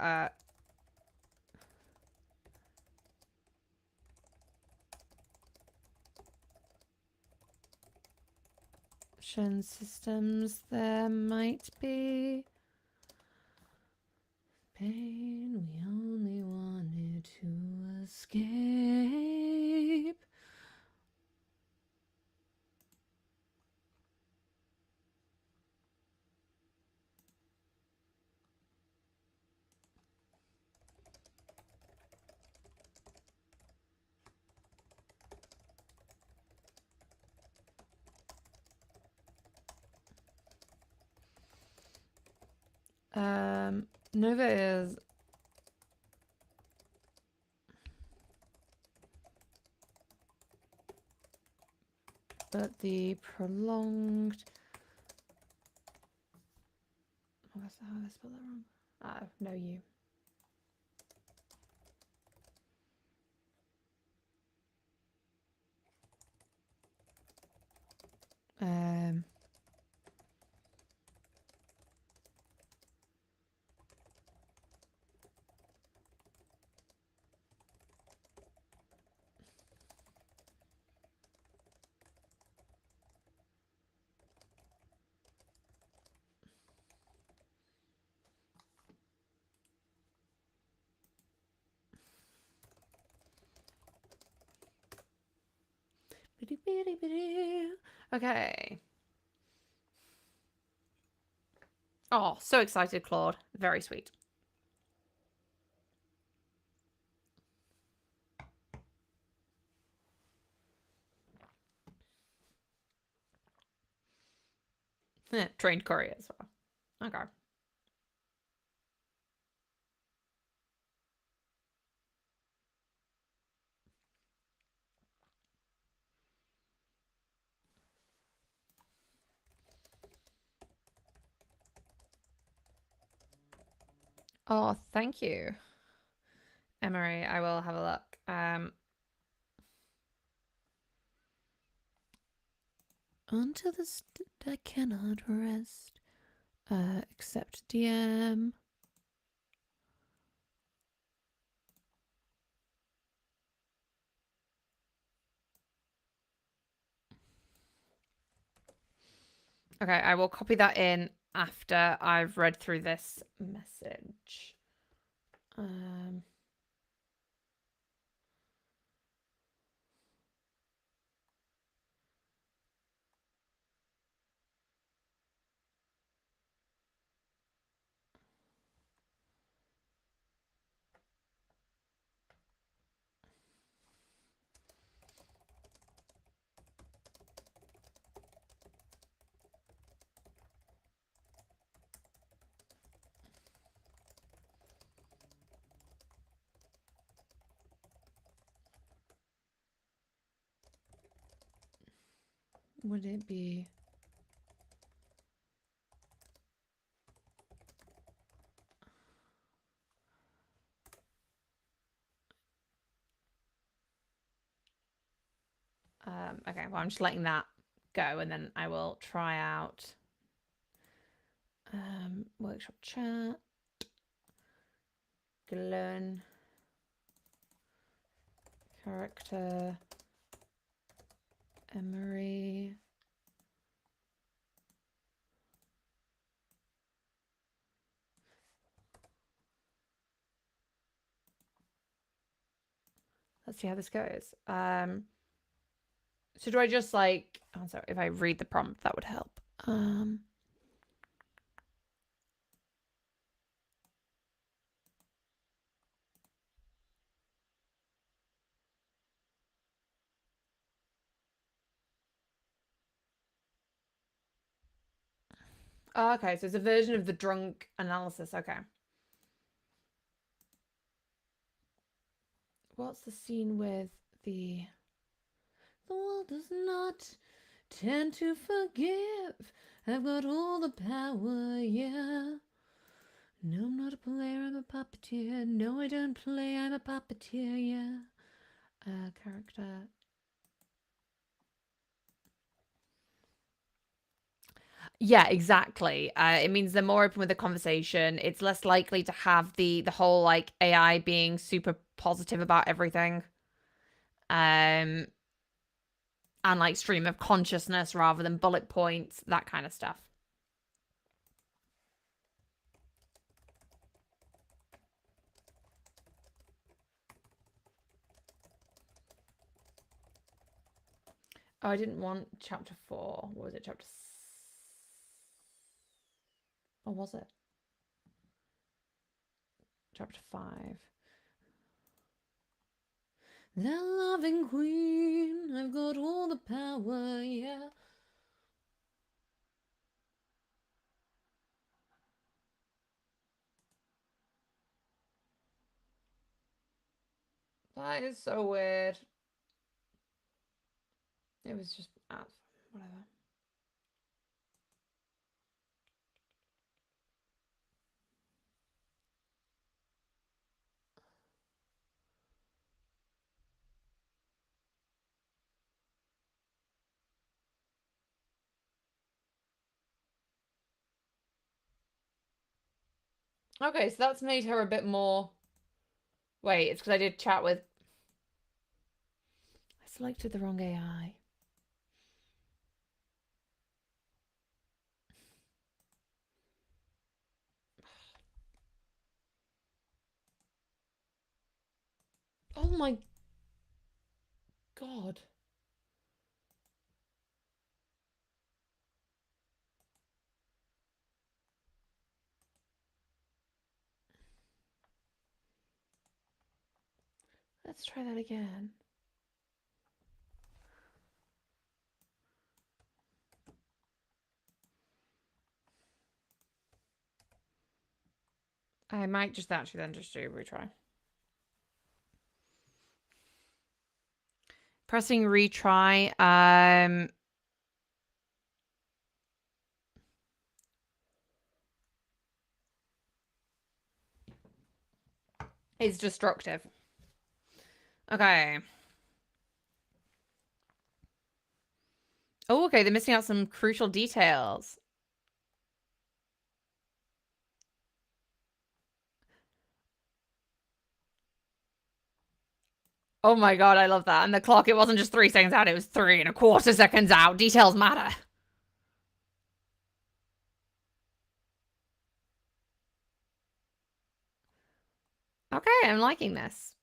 systems there might be. Pain we only wanted to escape. Nova is but the prolonged. Oh, that's how I spelled that wrong. No, you. Okay. Oh, so excited, Claude. Very sweet. Trained courier as well. Okay. Oh, thank you, Emery. I will have a look. Until this I cannot rest. Accept DM. Okay, I will copy that in after I've read through this message. Would it be? Okay, well, I'm just letting that go, and then I will try out workshop chat, learn character, Emery. Let's see how this goes. So do I just like, oh, sorry, if I read the prompt, that would help. Oh, okay, so it's a version of the drunk analysis. Okay. What's the scene with the world does not tend to forgive. I've got all the power, yeah. No, I'm not a player, I'm a puppeteer. No, I don't play, I'm a puppeteer, yeah. Character. Yeah, exactly. It means they're more open with the conversation. It's less likely to have the whole like AI being super positive about everything. Um, and like stream of consciousness rather than bullet points, that kind of stuff. Oh, I didn't want chapter 4. What was it? Or was it? Chapter 5. The loving queen, I've got all the power, yeah. That is so weird. It was just whatever. Okay, so that's made her a bit more. Wait, it's because I did chat with. I selected the wrong AI. Oh my god. Let's try that again. I might just actually then just do a retry. Pressing retry. It's destructive. Okay. Oh, okay. They're missing out some crucial details. Oh my god, I love that. And the clock, it wasn't just 3 seconds out, it was 3 1/4 seconds out. Details matter. Okay, I'm liking this.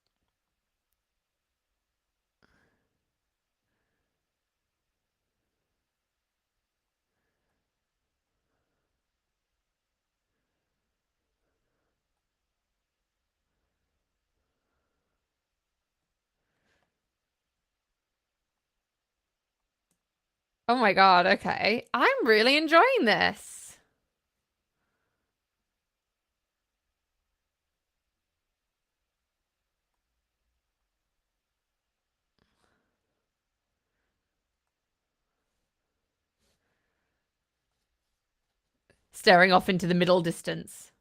Oh my god, okay. I'm really enjoying this. Staring off into the middle distance.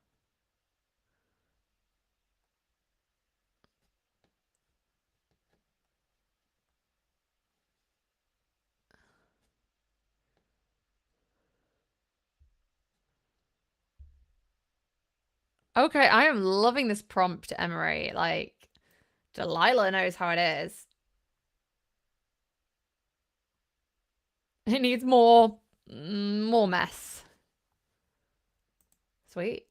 Okay, I am loving this prompt, Emery. Like, Delilah knows how it is. It needs more mess. Sweet.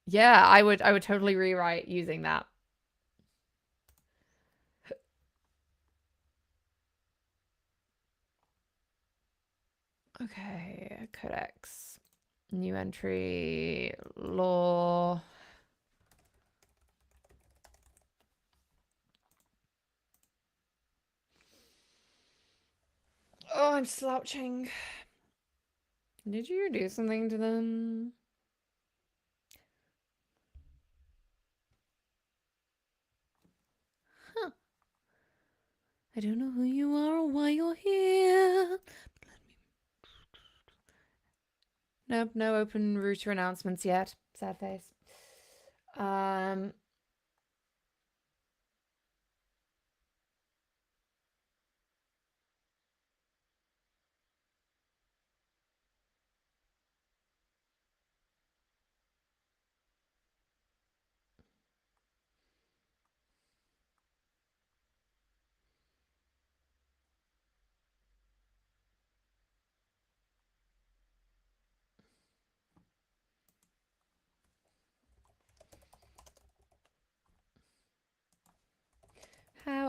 Yeah, I would totally rewrite using that. Okay, codex. New entry, law. Oh, I'm slouching. Did you do something to them? Huh. I don't know who you are or why you're here. Nope, no open router announcements yet. Sad face.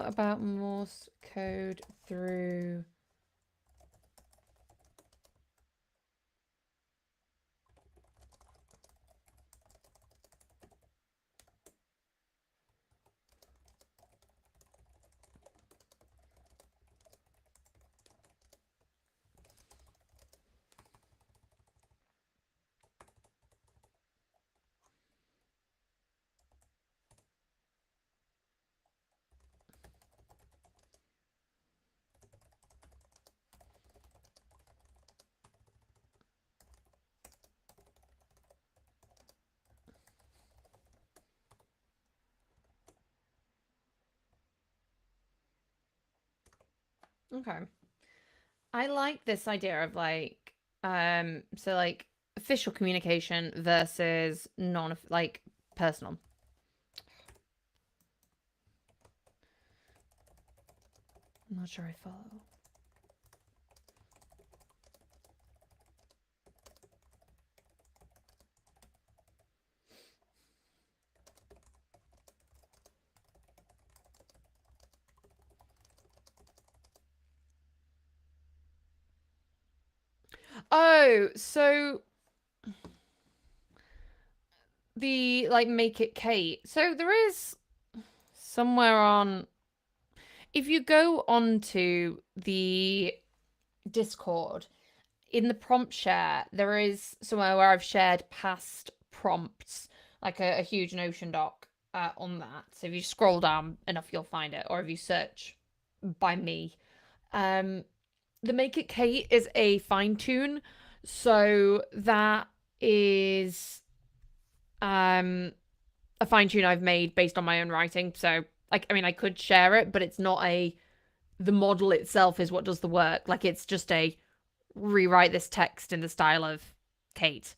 What about Morse code through... Okay. I like this idea of like, so like official communication versus non like personal. I'm not sure I follow. Oh, so the like make it Kate. So there is somewhere on, if you go onto the Discord in the prompt share, there is somewhere where I've shared past prompts, like a huge Notion doc on that. So if you scroll down enough, you'll find it, or if you search by me. The Make It Kate is a fine tune, so that is a fine tune I've made based on my own writing. So like, I mean, I could share it, but it's not a, the model itself is what does the work. Like, it's just a rewrite this text in the style of Kate.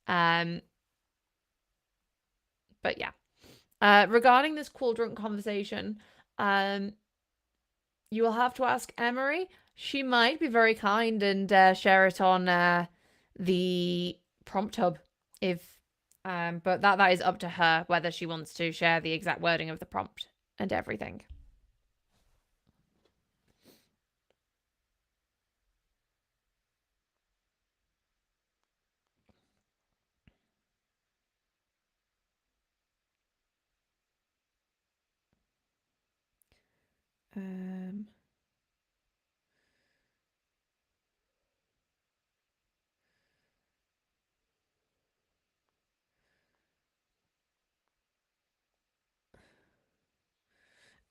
But yeah. Regarding this quadrant conversation, you will have to ask Emery. She might be very kind and share it on the prompt hub if but that is up to her whether she wants to share the exact wording of the prompt and everything.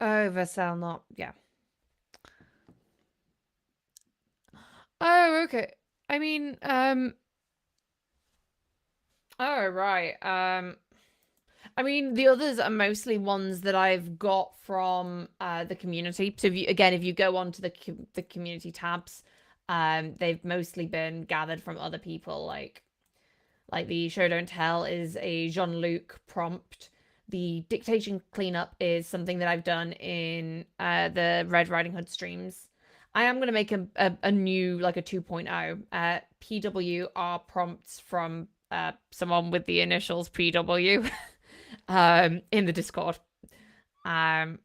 Oh, Vassal, not, yeah. Oh, okay. I mean, oh, right. I mean, the others are mostly ones that I've got from the community. So if you go onto the community tabs, they've mostly been gathered from other people. Like the Show Don't Tell is a Jean-Luc prompt. The dictation cleanup is something that I've done in the Red Riding Hood streams. I am going to make a new, like a 2.0. PWR prompts from someone with the initials PW in the Discord. And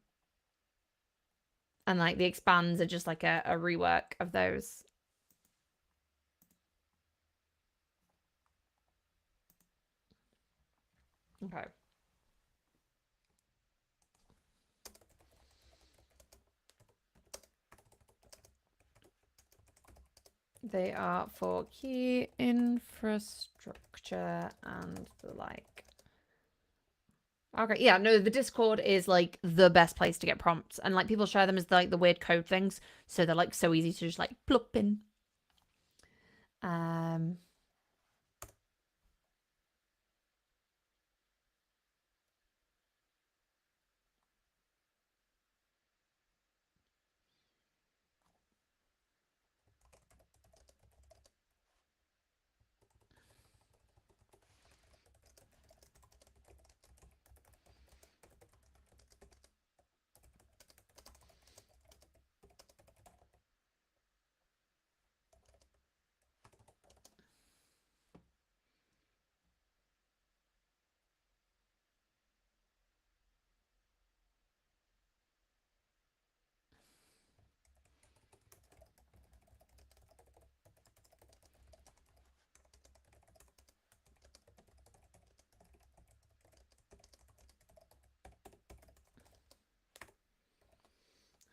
like the expands are just like a rework of those. Okay. They are for key infrastructure and the like. Okay, yeah, no, the Discord is like the best place to get prompts, and like people share them as like the weird code things, so they're like so easy to just like plop in.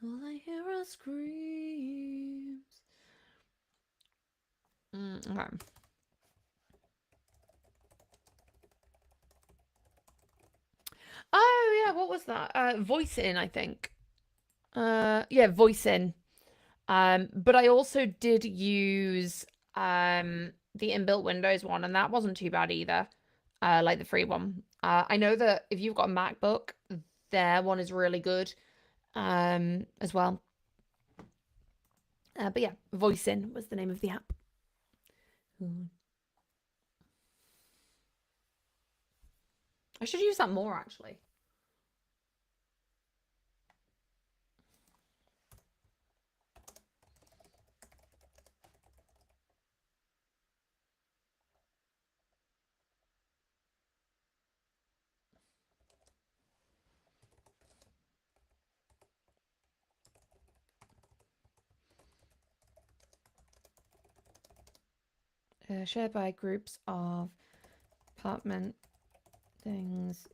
All I hear are screams. Okay. Oh yeah, what was that? Voice in, I think. Yeah, voice in. But I also did use the inbuilt Windows one, and that wasn't too bad either. Like the free one. I know that if you've got a MacBook, their one is really good. As well. But yeah, Voice In was the name of the app. I should use that more actually. Shared by groups of apartment things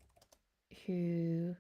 who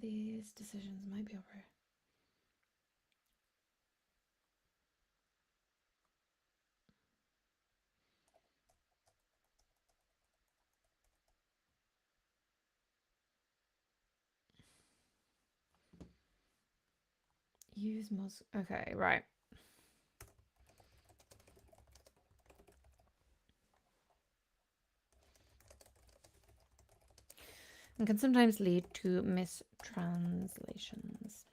these decisions might be over. Use most. Okay, right. And can sometimes lead to mistranslations.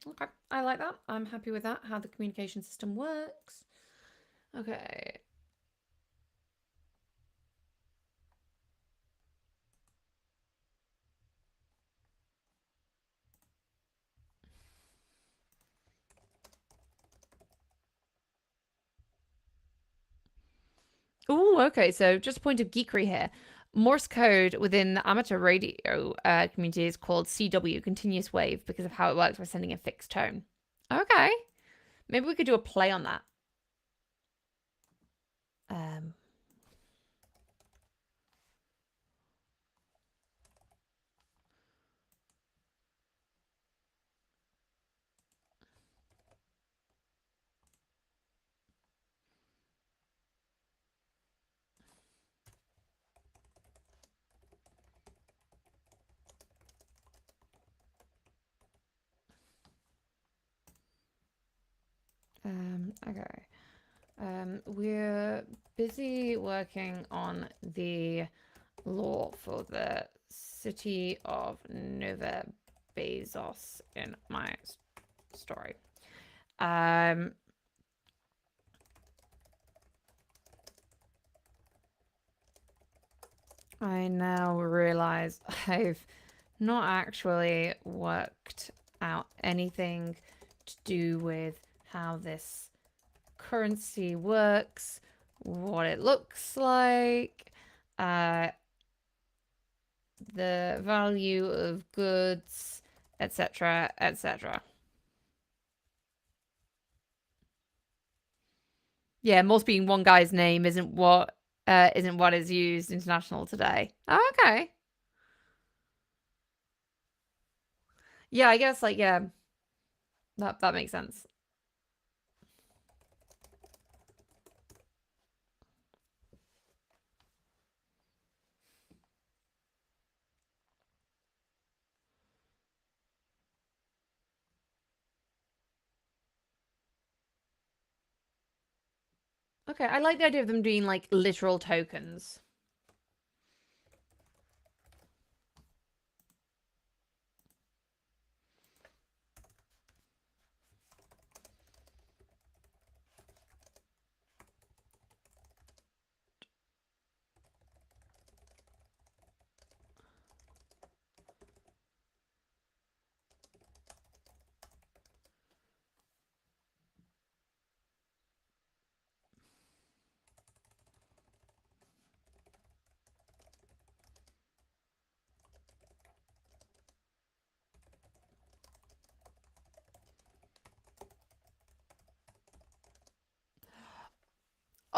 Okay, I like that. I'm happy with that, how the communication system works. Okay. Oh, okay. So just a point of geekery here. Morse code within the amateur radio community is called CW, continuous wave, because of how it works by sending a fixed tone. Okay. Maybe we could do a play on that. Um, okay. We're busy working on the law for the city of Nova Bezos in my story. I now realize I've not actually worked out anything to do with how this currency works, what it looks like, the value of goods, etc., etc. Yeah, Morse being one guy's name isn't what is used international today. Oh, okay. Yeah, I guess like yeah, that makes sense. Okay, I like the idea of them being like literal tokens.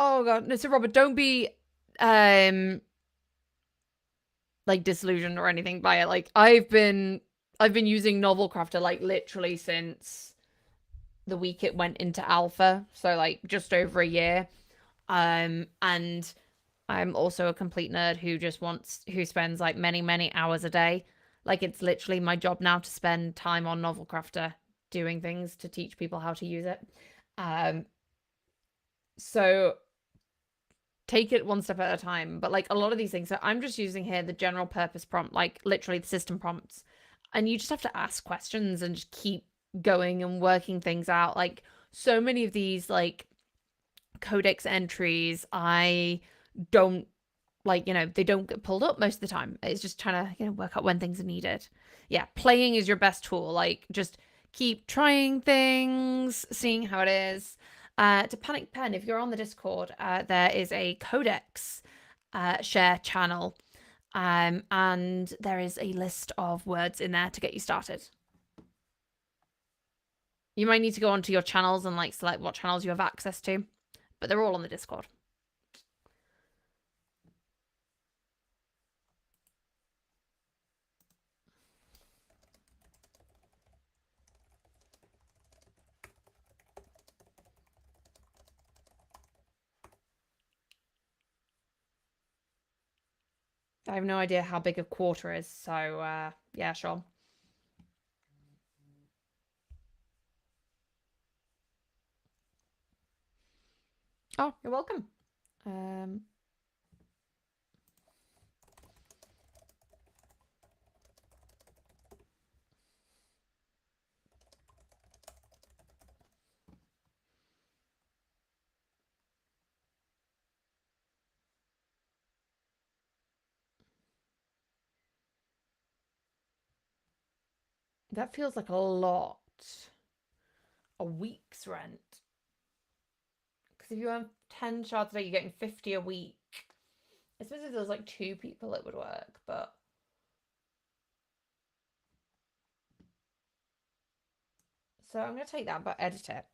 Oh god, no, so Robert, don't be um like disillusioned or anything by it. Like I've been using Novelcrafter like literally since the week it went into alpha, so like just over a year. And I'm also a complete nerd who spends like many hours a day. Like it's literally my job now to spend time on Novelcrafter doing things to teach people how to use it. Um, so take it one step at a time. But like a lot of these things, so I'm just using here the general purpose prompt, like literally the system prompts. And you just have to ask questions and just keep going and working things out. Like so many of these like codex entries, I don't like, they don't get pulled up most of the time. It's just trying to, work out when things are needed. Yeah, playing is your best tool. Like just keep trying things, seeing how it is. To Panic Pen, if you're on the Discord, there is a codex share channel. And there is a list of words in there to get you started. You might need to go onto your channels and like select what channels you have access to, but they're all on the Discord. I have no idea how big a quarter is, so yeah, sure. Oh, you're welcome. Um, that feels like a lot. A week's rent. Because if you earn 10 shards a day, you're getting 50 a week. I suppose if there was like two people, it would work, but. So I'm going to take that, but edit it.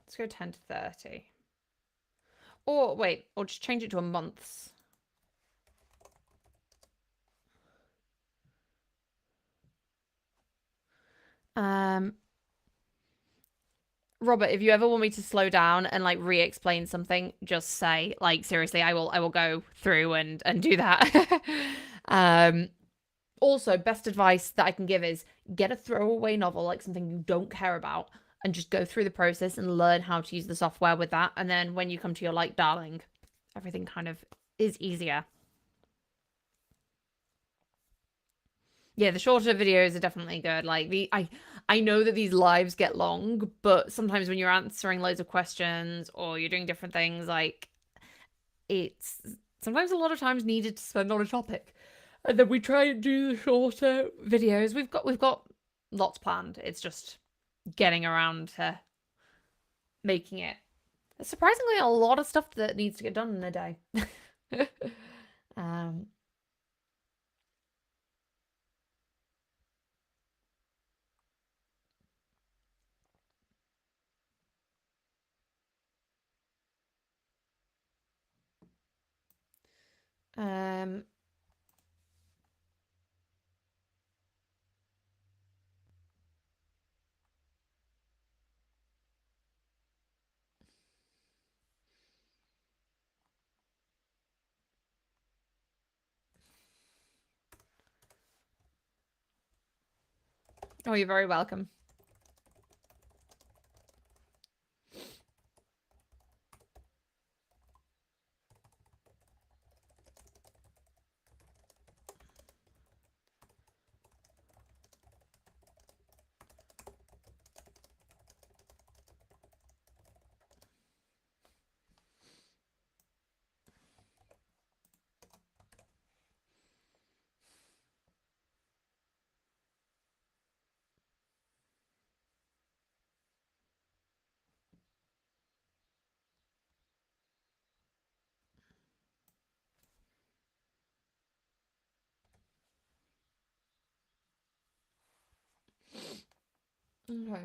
Let's go 10 to 30. Or wait, or just change it to a month's. Robert, if you ever want me to slow down and like re-explain something, just say, like, seriously, I will go through and do that. um Also, best advice that I can give is get a throwaway novel, like something you don't care about, and just go through the process and learn how to use the software with that. And then when you come to your like darling, everything kind of is easier. Yeah, the shorter videos are definitely good. Like I know that these lives get long, but sometimes when you're answering loads of questions or you're doing different things, like it's sometimes a lot of times needed to spend on a topic. And then we try and do the shorter videos. We've got lots planned. It's just getting around to making it. There's surprisingly a lot of stuff that needs to get done in a day. um, um, oh, you're very welcome. Okay.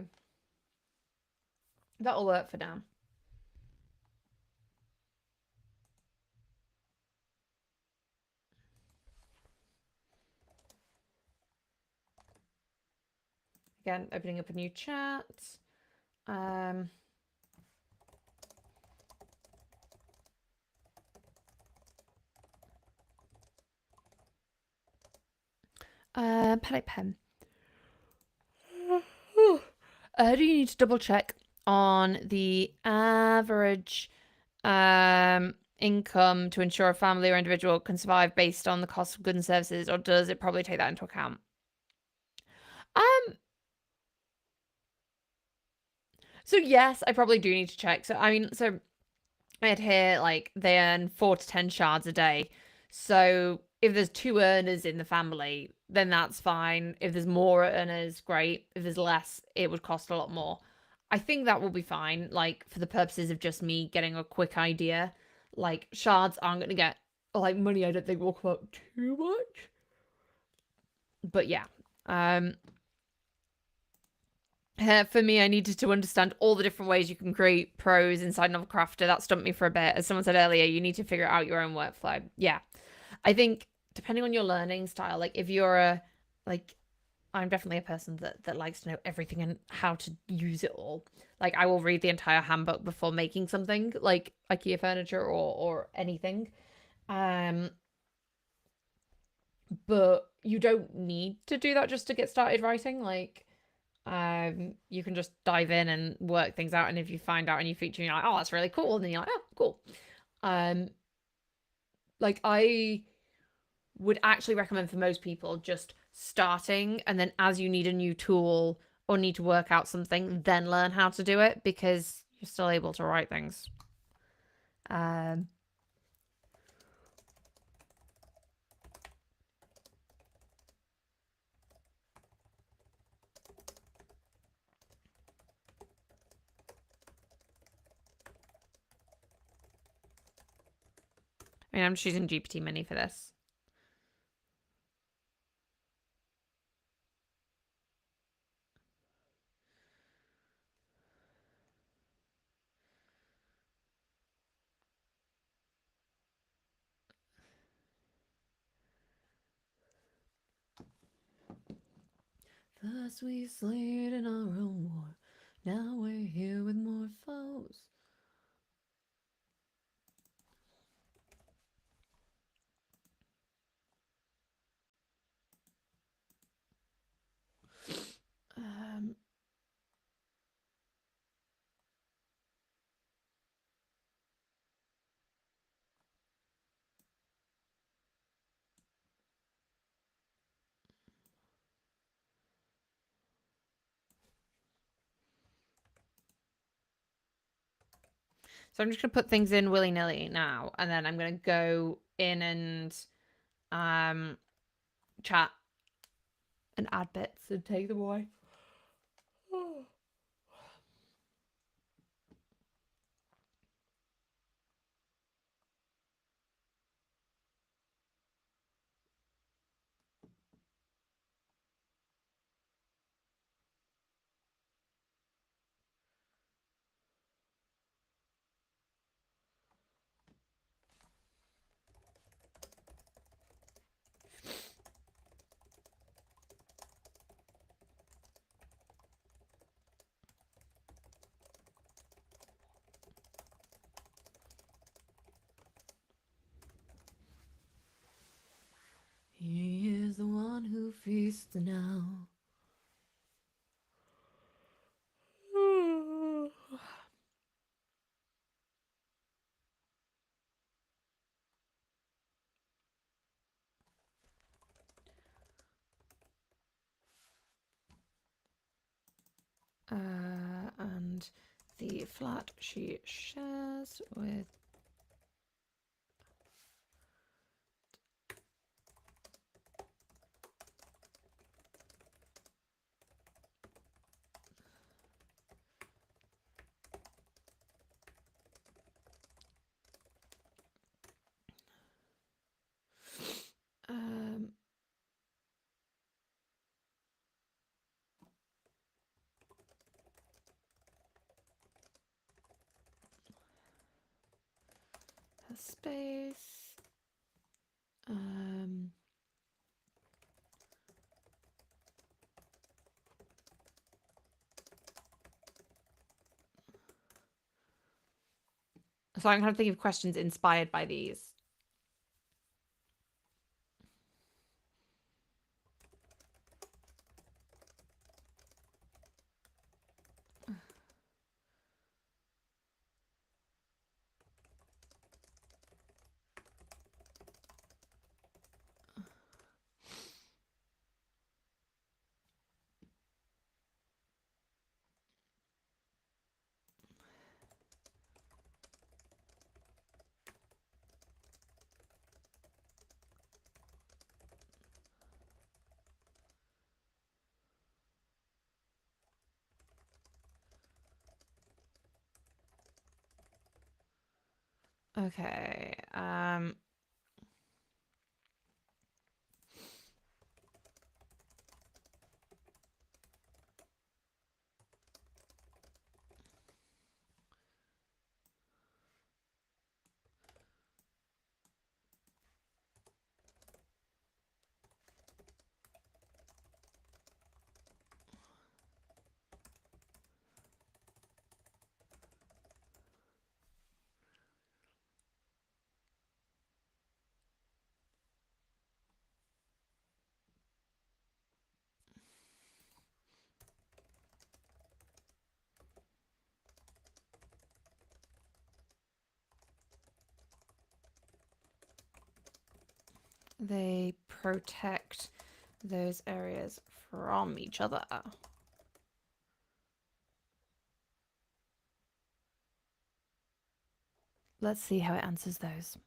That'll work for now. Again, opening up a new chat. Palette pen. Do you need to double check on the average income to ensure a family or individual can survive based on the cost of goods and services, or does it probably take that into account? Um, so yes, I probably do need to check. So I mean, so I had here like they earn 4 to 10 shards a day. So if there's 2 earners in the family, then that's fine. If there's more earners, great. If there's less, it would cost a lot more. I think that will be fine, like for the purposes of just me getting a quick idea. Like shards aren't gonna get like money I don't think will come up too much. But yeah. Um for me, I needed to understand all the different ways you can create prose inside Novelcrafter. That stumped me for a bit. As someone said earlier, you need to figure out your own workflow. Yeah. I think depending on your learning style, like if you're like I'm definitely a person that likes to know everything and how to use it all. Like I will read the entire handbook before making something like IKEA furniture or anything. Um but you don't need to do that just to get started writing. Like you can just dive in and work things out, and if you find out a new feature you're like, oh, that's really cool, and then you're like, oh, cool. um like I would actually recommend for most people just starting, and then as you need a new tool or need to work out something, then learn how to do it, because you're still able to write things. um I mean, I'm just using GPT Mini for this. First we slayed in our own war, now we're here with more foes. um So I'm just gonna put things in willy-nilly now, and then I'm gonna go in and um chat and add bits and take them away. He is the one who feasts now. And the flat she shares with um space. So I'm kind of thinking of questions inspired by these. Okay. They protect those areas from each other. Let's see how it answers those.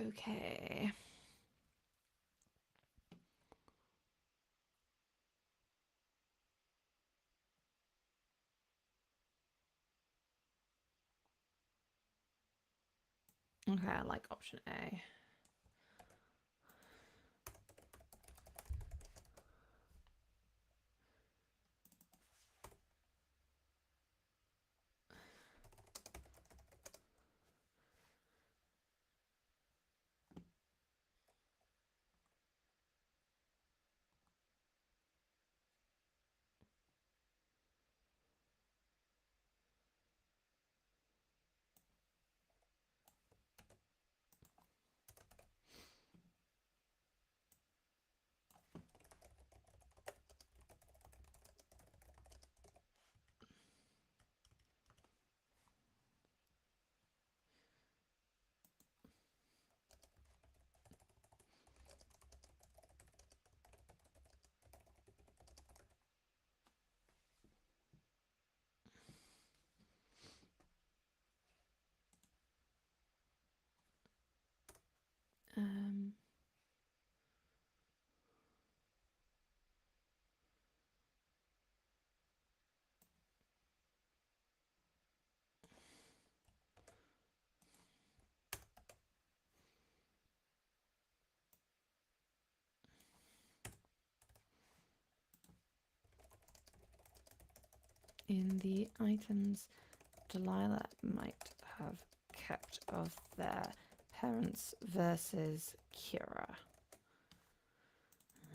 Okay. Okay, I like option A. In the items Delilah might have kept of their parents versus Kira.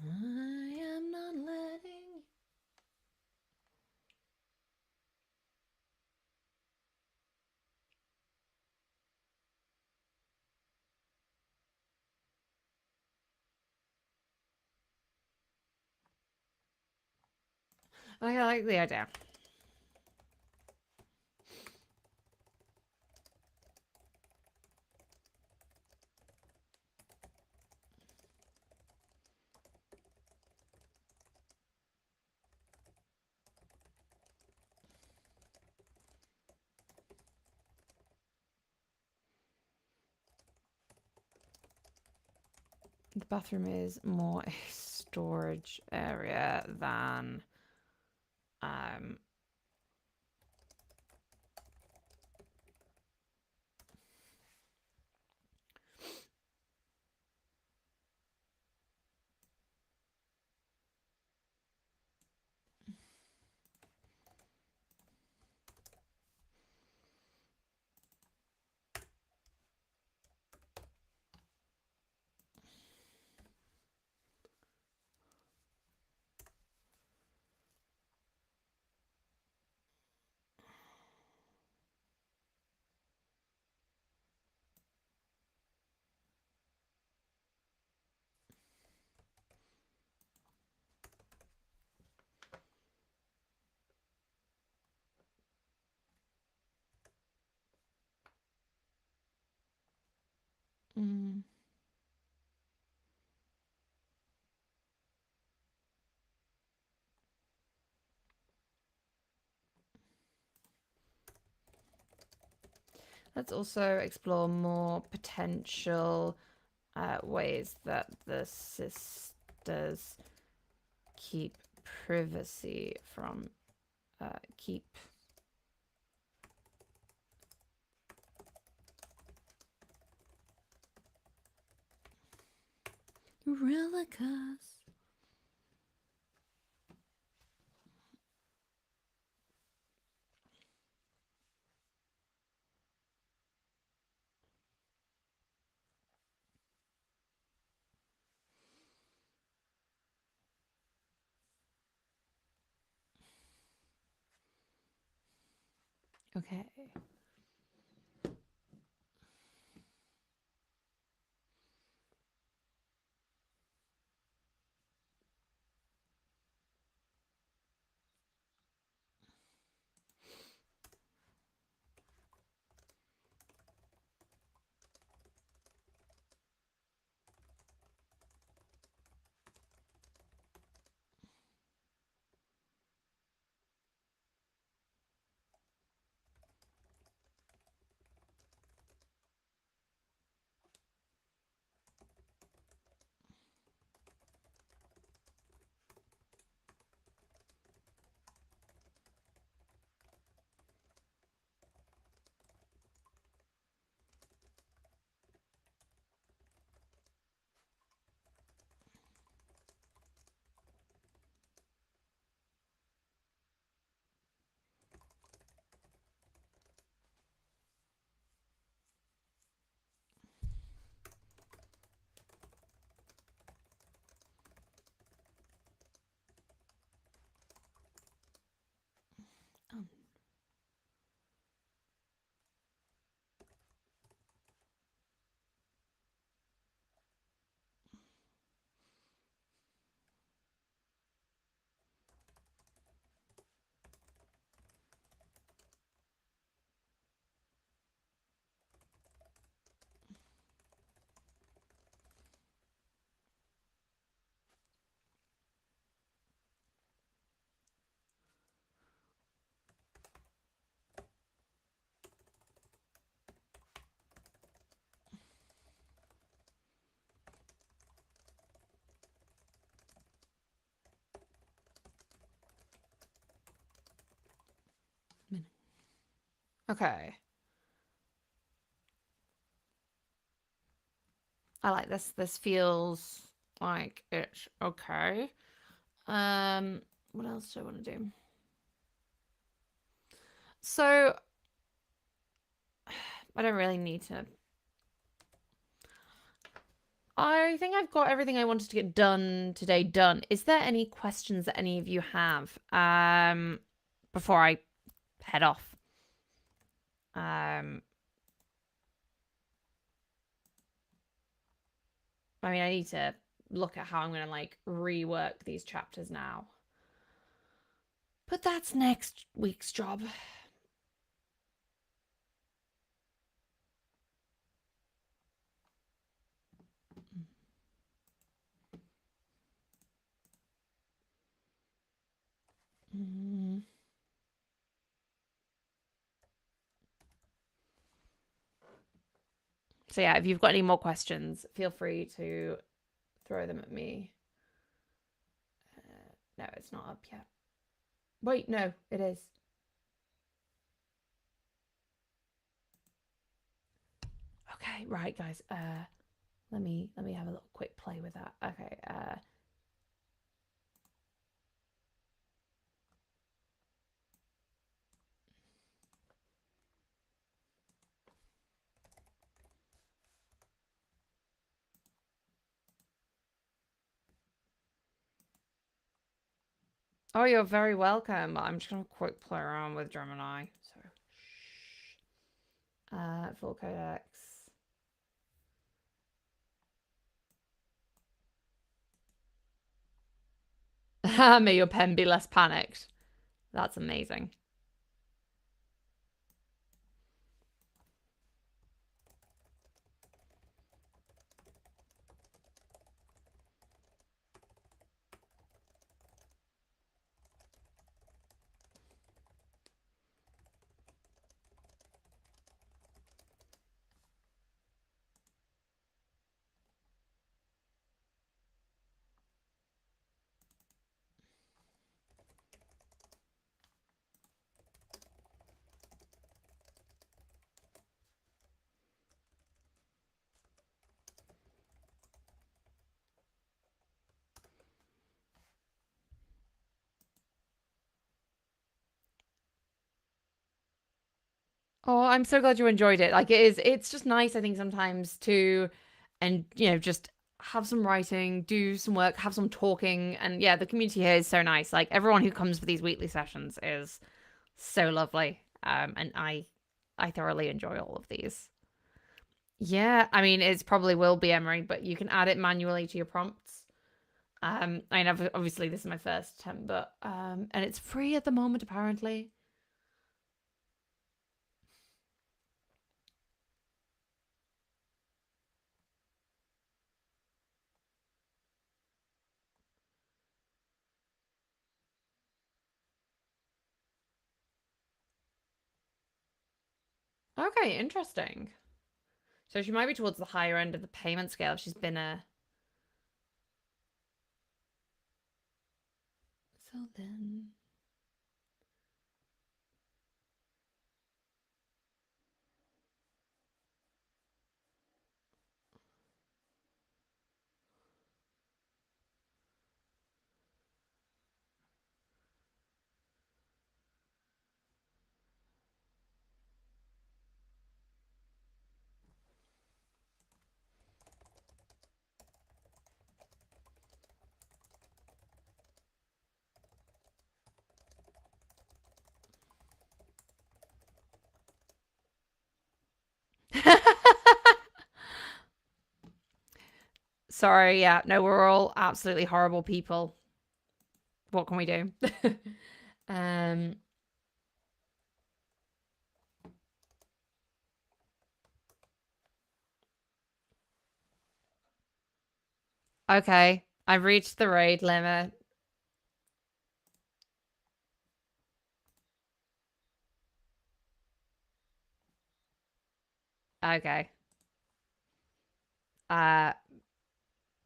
I am not letting. Okay, I like the idea. The bathroom is more a storage area than let's also explore more potential ways that the sisters keep privacy from keep relicas. Okay. Okay. I like this. This feels like it's okay. What else do I want to do? So I don't really need to. I think I've got everything I wanted to get done today done. Is there any questions that any of you have before I head off? I mean, I need to look at how I'm going to like rework these chapters now. But that's next week's job. So yeah, if you've got any more questions, feel free to throw them at me. No, it's not up yet. Wait, no, it is. Okay, right, guys. Let me have a little quick play with that. Okay. Oh, you're very welcome. I'm just gonna quick play around with Gemini. So, full codex. May your pen be less panicked. That's amazing. Oh, I'm so glad you enjoyed it. Like it's just nice, I think, sometimes to, and just have some writing, do some work, have some talking. And yeah, the community here is so nice. Like everyone who comes for these weekly sessions is so lovely. And I thoroughly enjoy all of these. Yeah, I mean, it's probably will be Emery, but you can add it manually to your prompts. I mean, obviously this is my first attempt, but and it's free at the moment, apparently. Okay, interesting. So she might be towards the higher end of the payment scale if she's been a. So then. Sorry, yeah, no, we're all absolutely horrible people. What can we do? um. Okay, I've reached the raid limit. Okay. Uh,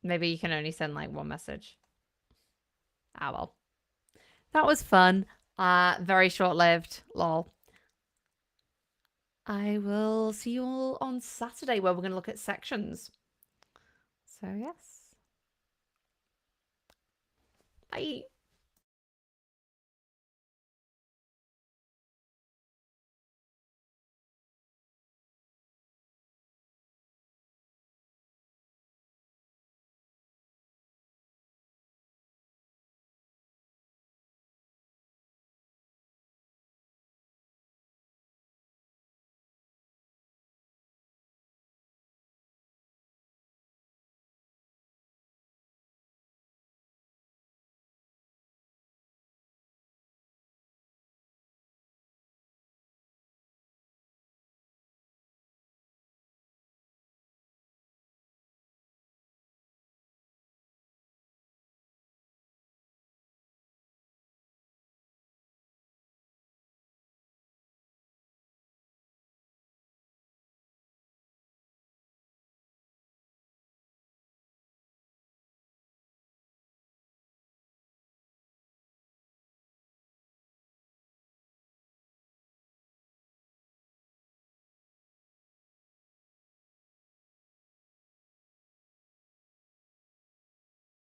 maybe you can only send like one message. Ah, well. That was fun. Very short-lived. Lol. I will see you all on Saturday where we're going to look at sections. So, yes. Bye.